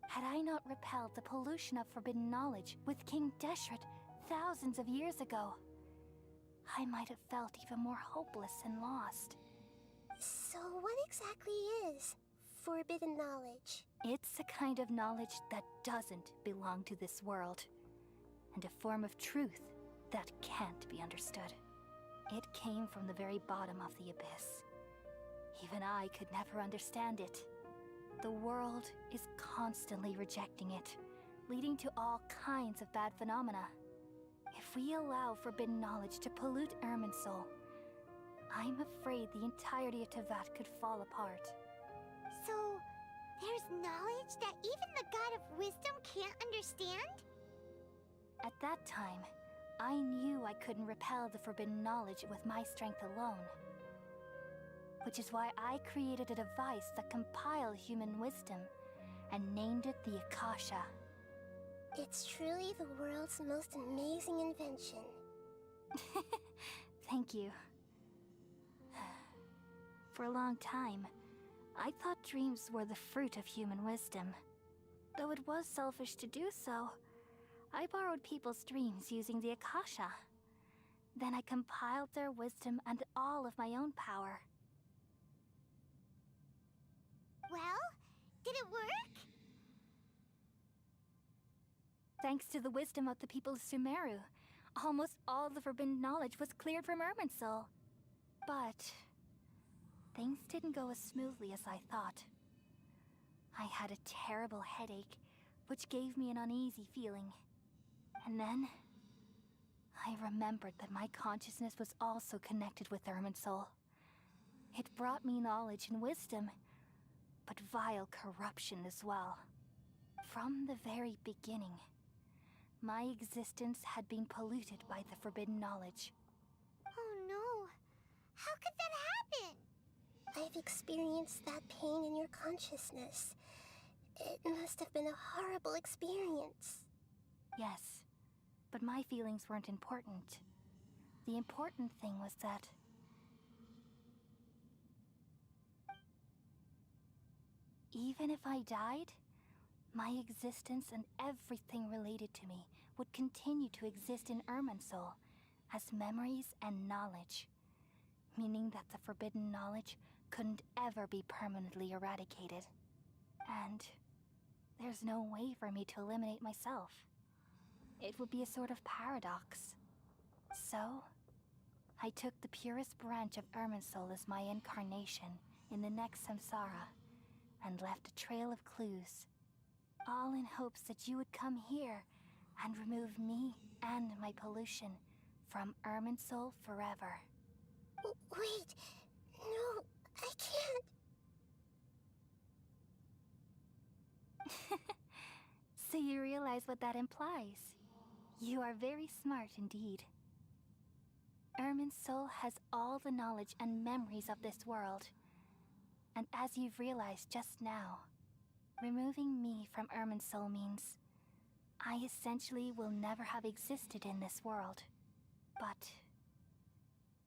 Had I not repelled the pollution of forbidden knowledge with King Deshret thousands of years ago, I might have felt even more hopeless and lost. So what exactly is forbidden knowledge? It's a kind of knowledge that doesn't belong to this world, and a form of truth that can't be understood. It came from the very bottom of the abyss. Even I could never understand it. The world is constantly rejecting it, leading to all kinds of bad phenomena. If we allow forbidden knowledge to pollute Irminsul, I'm afraid the entirety of Teyvat could fall apart. So, there's knowledge that even the God of wisdom can't understand? At that time, I knew I couldn't repel the forbidden knowledge with my strength alone. Which is why I created a device that compiled human wisdom and named it the Akasha. It's truly the world's most amazing invention. Thank you. For a long time, I thought dreams were the fruit of human wisdom. Though it was selfish to do so, I borrowed people's dreams using the Akasha. Then I compiled their wisdom and all of my own power. Well, did it work? Thanks to the wisdom of the people of Sumeru, almost all the forbidden knowledge was cleared from Irminsul. But things didn't go as smoothly as I thought. I had a terrible headache, which gave me an uneasy feeling. And then I remembered that my consciousness was also connected with Irminsul. It brought me knowledge and wisdom, but vile corruption as well. From the very beginning, My existence had been polluted by the forbidden knowledge. Oh no. How could that happen? I've experienced that pain in your consciousness. It must have been a horrible experience. Yes, but my feelings weren't important. The important thing was that even if I died, my existence and everything related to me would continue to exist in Irminsul as memories and knowledge, meaning that the forbidden knowledge couldn't ever be permanently eradicated. And there's no way for me to eliminate myself. It would be a sort of paradox. So, I took the purest branch of Irminsul as my incarnation in the next samsara, and left a trail of clues, all in hopes that you would come here and remove me and my pollution from Irminsul forever. Wait, no, I can't. So you realize what that implies. You are very smart indeed. Irminsul has all the knowledge and memories of this world. And as you've realized just now, removing me from Irminsul means I essentially will never have existed in this world. But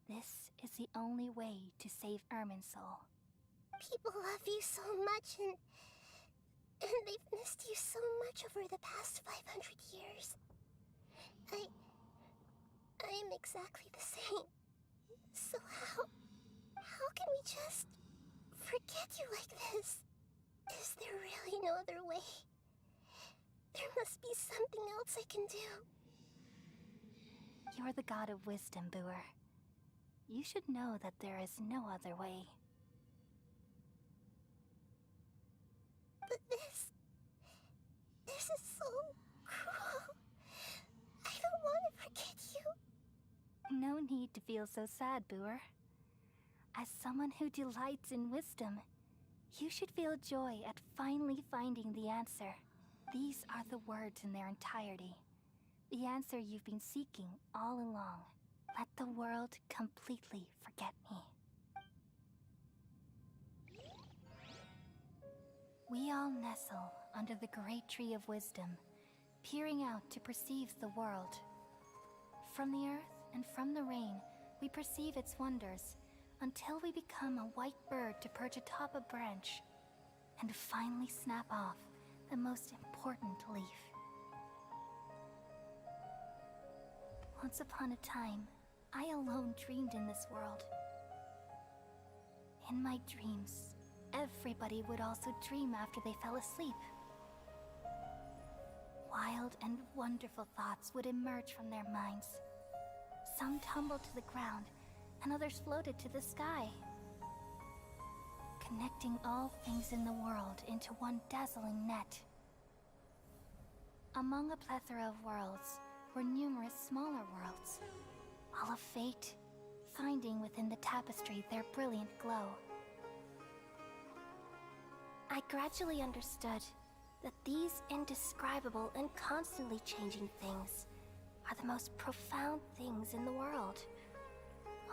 this is the only way to save Irminsul. People love you so much, and they've missed you so much over the past 500 years. I am exactly the same. So how can we just forget you like this? Is there really no other way? There must be something else I can do. You're the god of wisdom, Booer. You should know that there is no other way. But this is so cruel. I don't want to forget you. No need to feel so sad, Booer. As someone who delights in wisdom, you should feel joy at finally finding the answer. These are the words in their entirety. The answer you've been seeking all along. Let the world completely forget me. We all nestle under the great tree of wisdom, peering out to perceive the world. From the earth and from the rain, we perceive its wonders, until we become a white bird to perch atop a branch, and finally snap off the most important leaf. Once upon a time, I alone dreamed in this world. In my dreams, everybody would also dream after they fell asleep. Wild and wonderful thoughts would emerge from their minds. Some tumbled to the ground, and others floated to the sky, connecting all things in the world into one dazzling net. Among a plethora of worlds were numerous smaller worlds, all of fate, finding within the tapestry their brilliant glow. I gradually understood that these indescribable and constantly changing things are the most profound things in the world.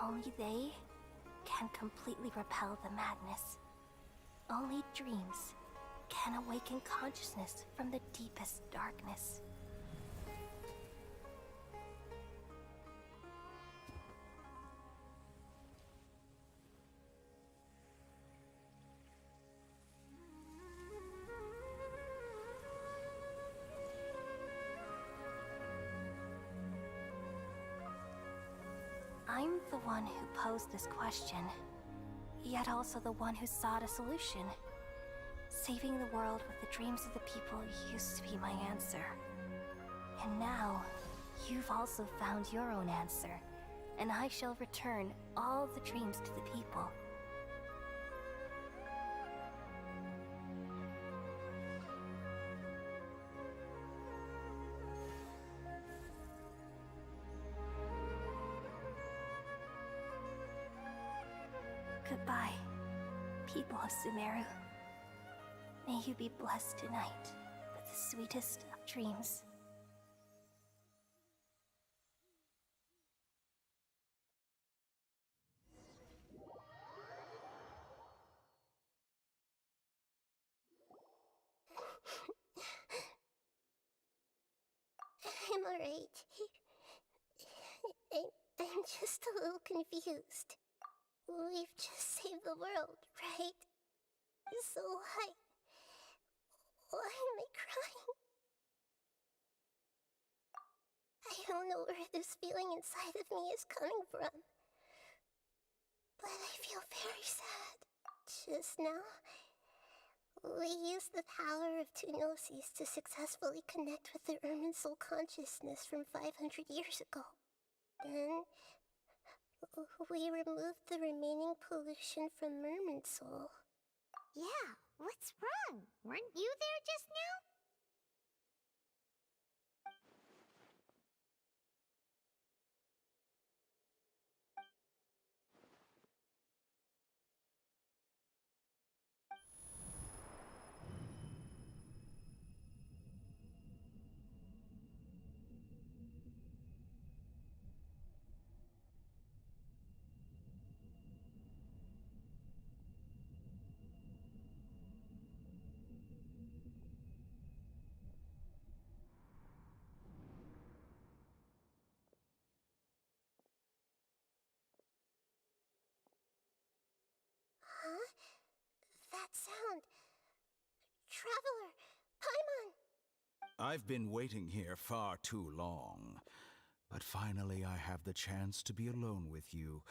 Only they can completely repel the madness. Only dreams can awaken consciousness from the deepest darkness. I'm the one who posed this question, yet also the one who sought a solution. Saving the world with the dreams of the people used to be my answer. And now, you've also found your own answer, and I shall return all the dreams to the people. Goodbye, people of Sumeru. May you be blessed tonight with the sweetest of dreams. I'm alright. I'm just a little confused. We've just saved the world, right? So why am I crying? I don't know where this feeling inside of me is coming from. But I feel very sad. Just now, we used the power of two gnosis to successfully connect with the Irminsul consciousness from 500 years ago. Then, we removed the remaining pollution from Irminsul. Yeah, what's wrong? Weren't you there just now? Huh? That sound. Traveler! Paimon! I've been waiting here far too long. But finally I have the chance to be alone with you.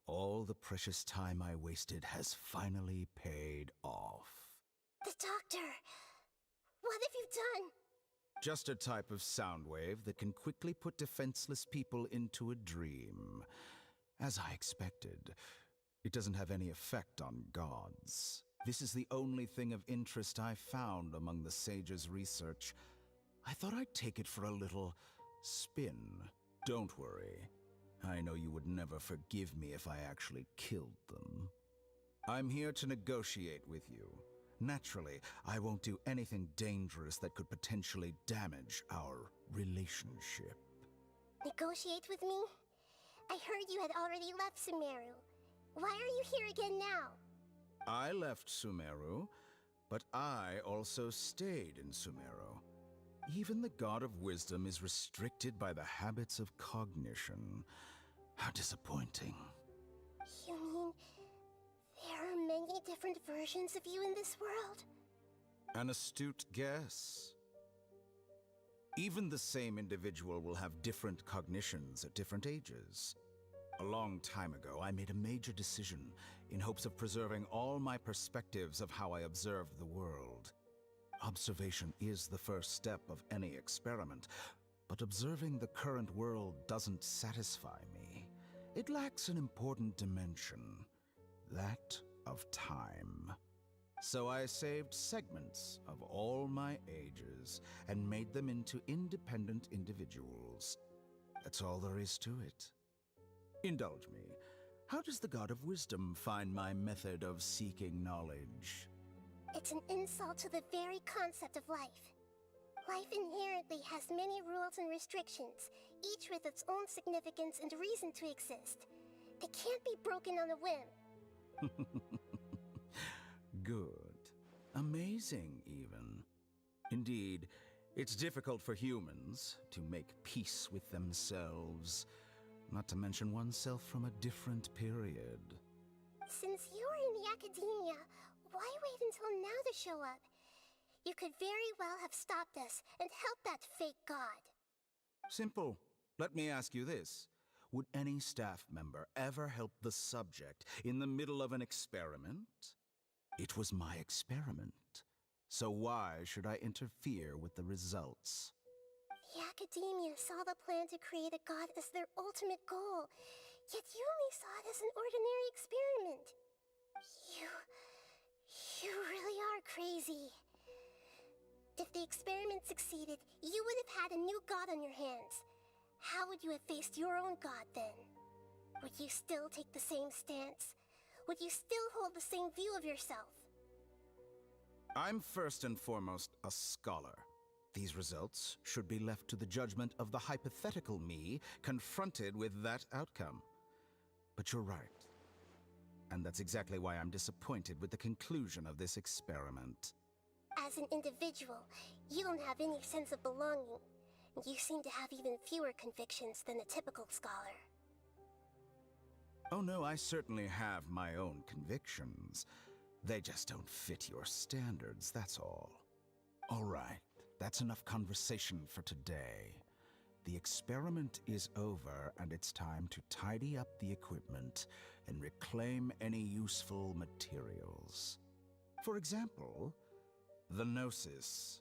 All the precious time I wasted has finally paid off. The doctor! What have you done? Just a type of sound wave that can quickly put defenseless people into a dream. As I expected, it doesn't have any effect on gods. This is the only thing of interest I found among the sage's research. I thought I'd take it for a little spin. Don't worry. I know you would never forgive me if I actually killed them. I'm here to negotiate with you. Naturally, I won't do anything dangerous that could potentially damage our relationship. Negotiate with me? I heard you had already left Sumeru. Why are you here again now? I left Sumeru, but I also stayed in Sumeru. Even the God of Wisdom is restricted by the habits of cognition. How disappointing. You mean there are many different versions of you in this world? An astute guess. Even the same individual will have different cognitions at different ages. A long time ago, I made a major decision in hopes of preserving all my perspectives of how I observed the world. Observation is the first step of any experiment, but observing the current world doesn't satisfy me. It lacks an important dimension, that of time. So I saved segments of all my ages and made them into independent individuals. That's all there is to it. Indulge me. How does the God of Wisdom find my method of seeking knowledge? It's an insult to the very concept of life. Life inherently has many rules and restrictions, each with its own significance and reason to exist. They can't be broken on a whim. Good. Amazing, even. Indeed, it's difficult for humans to make peace with themselves, not to mention oneself from a different period. Since you're in the academia, why wait until now to show up? You could very well have stopped us and helped that fake god. Simple. Let me ask you this. Would any staff member ever help the subject in the middle of an experiment? It was my experiment. So why should I interfere with the results? The academia saw the plan to create a god as their ultimate goal, yet you only saw it as an ordinary experiment. You really are crazy. If the experiment succeeded, you would have had a new god on your hands. How would you have faced your own god then? Would you still take the same stance? Would you still hold the same view of yourself? I'm first and foremost a scholar. These results should be left to the judgment of the hypothetical me confronted with that outcome. But you're right. And that's exactly why I'm disappointed with the conclusion of this experiment. As an individual, you don't have any sense of belonging. You seem to have even fewer convictions than a typical scholar. Oh no, I certainly have my own convictions. They just don't fit your standards, that's all. All right, that's enough conversation for today. The experiment is over, and it's time to tidy up the equipment and reclaim any useful materials. For example, the Gnosis.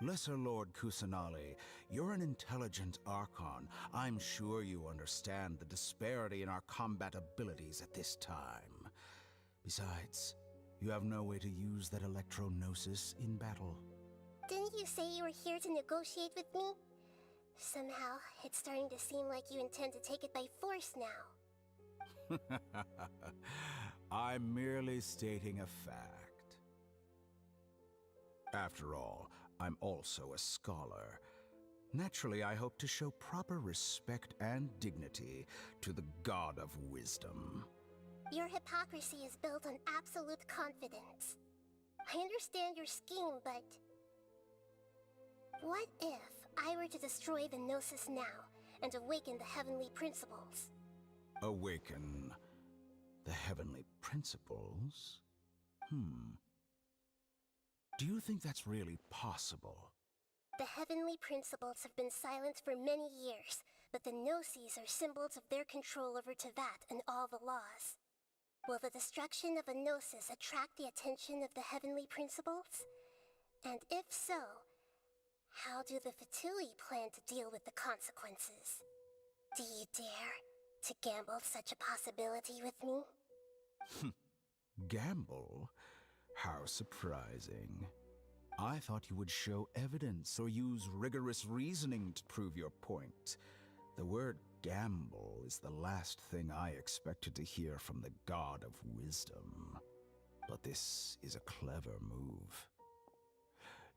Lesser Lord Kusanali, you're an intelligent Archon. I'm sure you understand the disparity in our combat abilities at this time. Besides, you have no way to use that Electro-Gnosis in battle. Didn't you say you were here to negotiate with me? Somehow, it's starting to seem like you intend to take it by force now. I'm merely stating a fact. After all, I'm also a scholar. Naturally, I hope to show proper respect and dignity to the God of Wisdom. Your hypocrisy is built on absolute confidence. I understand your scheme, but... what if I were to destroy the Gnosis now and awaken the heavenly principles? Awaken the heavenly principles? Do you think that's really possible? The heavenly principles have been silent for many years, but the Gnosis are symbols of their control over Tevat and all the laws. Will the destruction of a Gnosis attract the attention of the heavenly principles? And if so, how do the Fatui plan to deal with the consequences? Do you dare to gamble such a possibility with me? Gamble? How surprising. I thought you would show evidence or use rigorous reasoning to prove your point. The word gamble is the last thing I expected to hear from the God of Wisdom. But this is a clever move.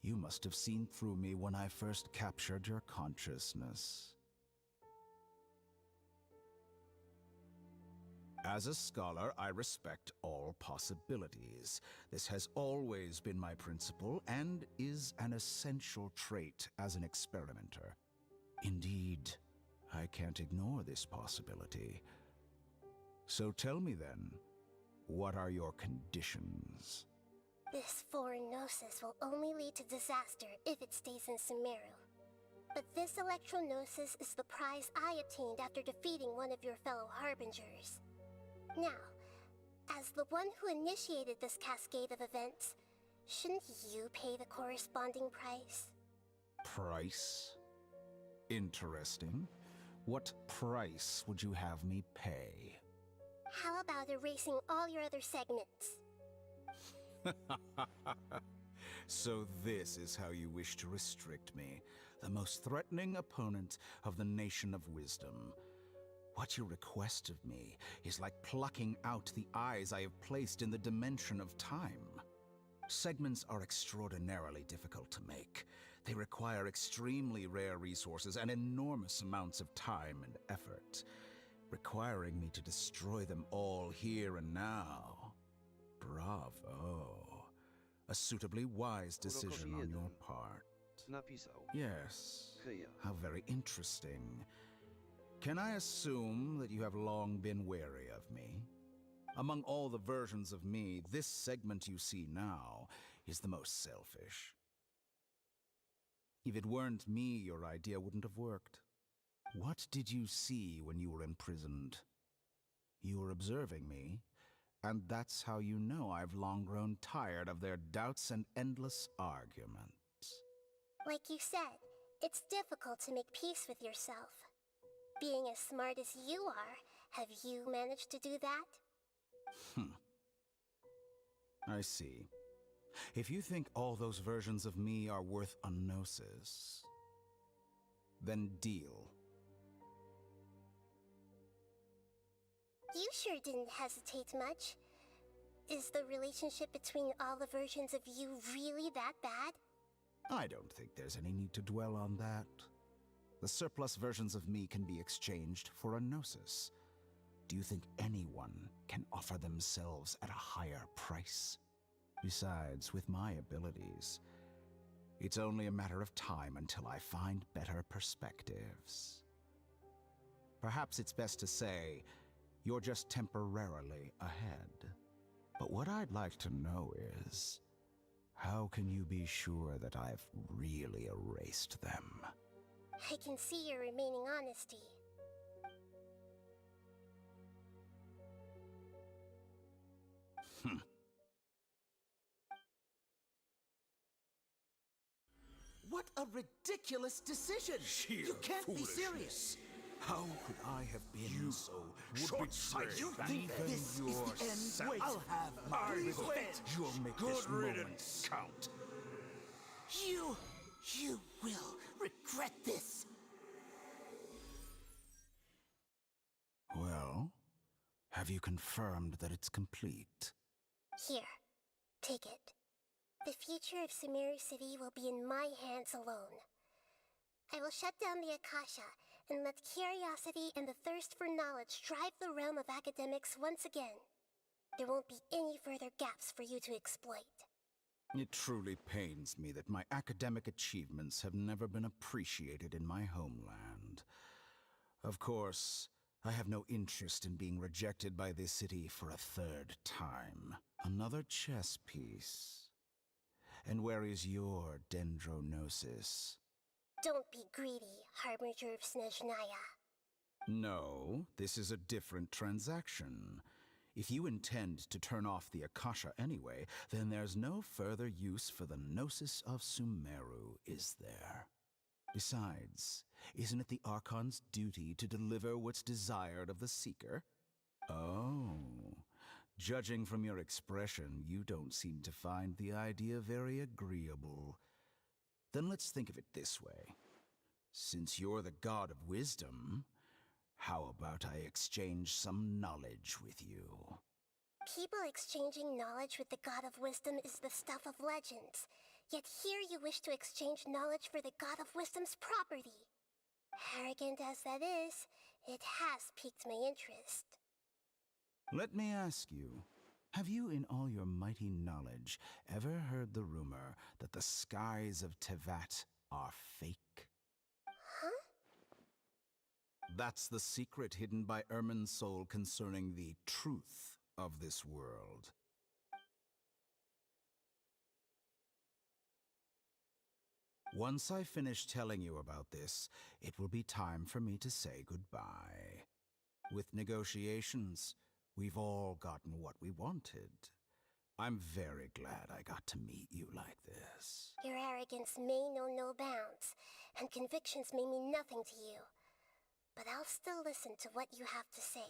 You must have seen through me when I first captured your consciousness. As a scholar, I respect all possibilities. This has always been my principle and is an essential trait as an experimenter. Indeed, I can't ignore this possibility. So tell me then, what are your conditions? This foreign Gnosis will only lead to disaster if it stays in Sumeru. But this Electro-Gnosis is the prize I obtained after defeating one of your fellow Harbingers. Now, as the one who initiated this cascade of events, shouldn't you pay the corresponding price? Price? Interesting. What price would you have me pay? How about erasing all your other segments? So this is how you wish to restrict me, the most threatening opponent of the Nation of Wisdom. What you request of me is like plucking out the eyes I have placed in the dimension of time. Segments are extraordinarily difficult to make. They require extremely rare resources and enormous amounts of time and effort, requiring me to destroy them all here and now. Bravo. A suitably wise decision on your part. Napisał. Yes. How very interesting. Can I assume that you have long been wary of me? Among all the versions of me, this segment you see now is the most selfish. If it weren't me, your idea wouldn't have worked. What did you see when you were imprisoned? You were observing me, and that's how you know I've long grown tired of their doubts and endless arguments. Like you said, it's difficult to make peace with yourself. Being as smart as you are, have you managed to do that? I see. If you think all those versions of me are worth a gnosis, then deal. You sure didn't hesitate much. Is the relationship between all the versions of you really that bad? I don't think there's any need to dwell on that. The surplus versions of me can be exchanged for a gnosis. Do you think anyone can offer themselves at a higher price? Besides, with my abilities, it's only a matter of time until I find better perspectives. Perhaps it's best to say, you're just temporarily ahead. But what I'd like to know is, how can you be sure that I've really erased them? I can see your remaining honesty. What a ridiculous decision! Sheer You can't be foolishness. serious! How could I have been so short-sighted? You think this is the end? Wait, I'll have my revenge! You'll make Good this riddance. moment count. You will regret this! Well, have you confirmed that it's complete? Here, take it. The future of Sumeru City will be in my hands alone. I will shut down the Akasha and let curiosity and the thirst for knowledge drive the realm of academics once again. There won't be any further gaps for you to exploit. It truly pains me that my academic achievements have never been appreciated in my homeland. Of course, I have no interest in being rejected by this city for a third time. Another chess piece. And where is your dendronosis? Don't be greedy, Harbinger of Snezhnaya. No, this is a different transaction. If you intend to turn off the Akasha anyway, then there's no further use for the Gnosis of Sumeru, is there? Besides, isn't it the Archon's duty to deliver what's desired of the Seeker? Oh, judging from your expression, you don't seem to find the idea very agreeable. Then let's think of it this way. Since you're the god of wisdom, how about I exchange some knowledge with you? People exchanging knowledge with the god of wisdom is the stuff of legends. Yet here you wish to exchange knowledge for the god of wisdom's property. Arrogant as that is, it has piqued my interest. Let me ask you, have you in all your mighty knowledge ever heard the rumor that the skies of Tevat are fake? Huh? That's the secret hidden by Irminsul concerning the truth of this world. Once I finish telling you about this, it will be time for me to say goodbye. With negotiations, we've all gotten what we wanted. I'm very glad I got to meet you like this. Your arrogance may know no bounds, and convictions may mean nothing to you. But I'll still listen to what you have to say.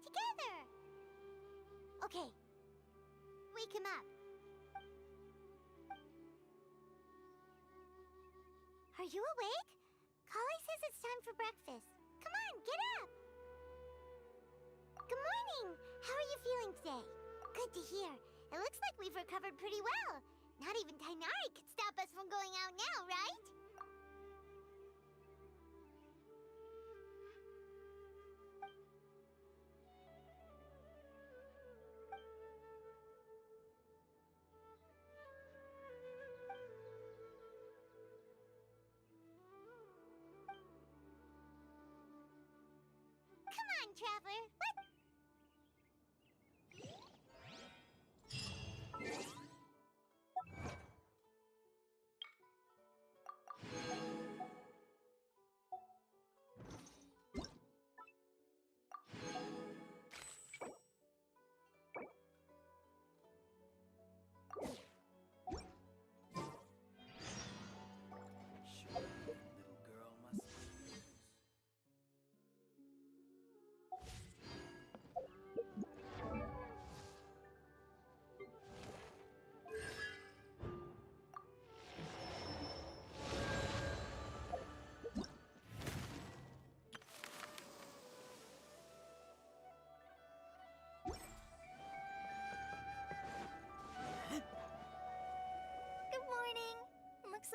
Together! Okay. Wake him up. Are you awake? Kali says it's time for breakfast. Come on, get up! Good morning! How are you feeling today? Good to hear. It looks like we've recovered pretty well. Not even Tainari could stop us from going out now, right? Come on, Traveler.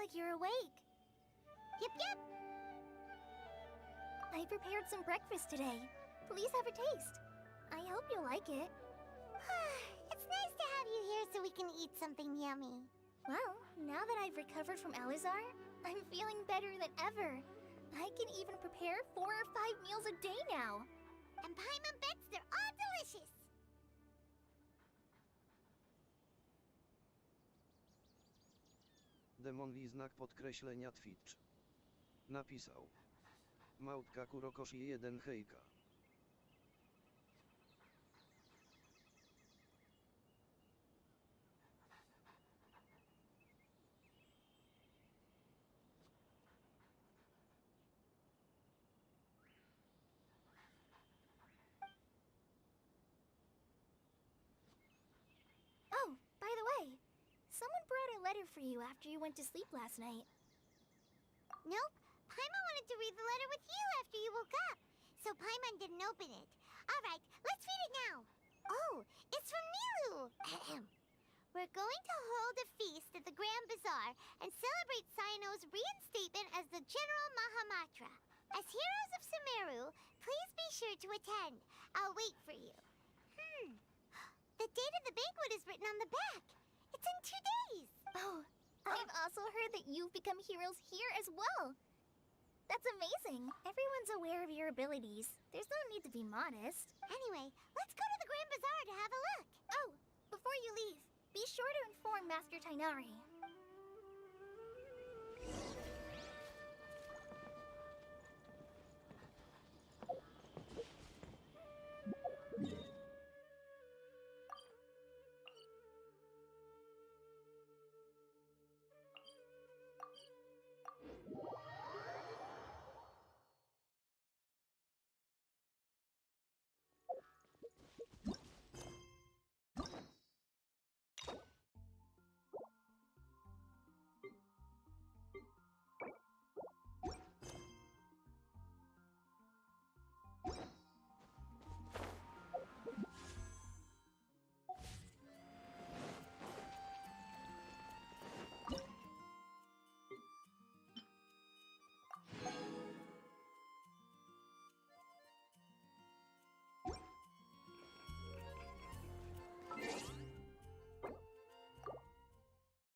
like you're awake. Yep. I prepared some breakfast today. Please have a taste. I hope you'll like it. It's nice to have you here so we can eat something yummy. Well, now that I've recovered from Elazar, I'm feeling better than ever. I can even prepare 4 or 5 meals a day now. And Paimon bets they're all delicious. Demonli znak podkreślenia Twitch. Napisał. Małtka Kurokoshi 1 hejka. Oh, by the way, someone brought a letter for you after you went to sleep last night. Nope. Paimon wanted to read the letter with you after you woke up, so Paimon didn't open it. Alright, let's read it now. Oh, it's from Nilu. We're going to hold a feast at the Grand Bazaar and celebrate Cyano's reinstatement as the General Mahamatra. As heroes of Sumeru, please be sure to attend. I'll wait for you. The date of the banquet is written on the back. It's in 2 days. Oh, I've also heard that you've become heroes here as well. That's amazing. Everyone's aware of your abilities. There's no need to be modest. Anyway, let's go to the Grand Bazaar to have a look. Oh, before you leave, be sure to inform Master Tainari.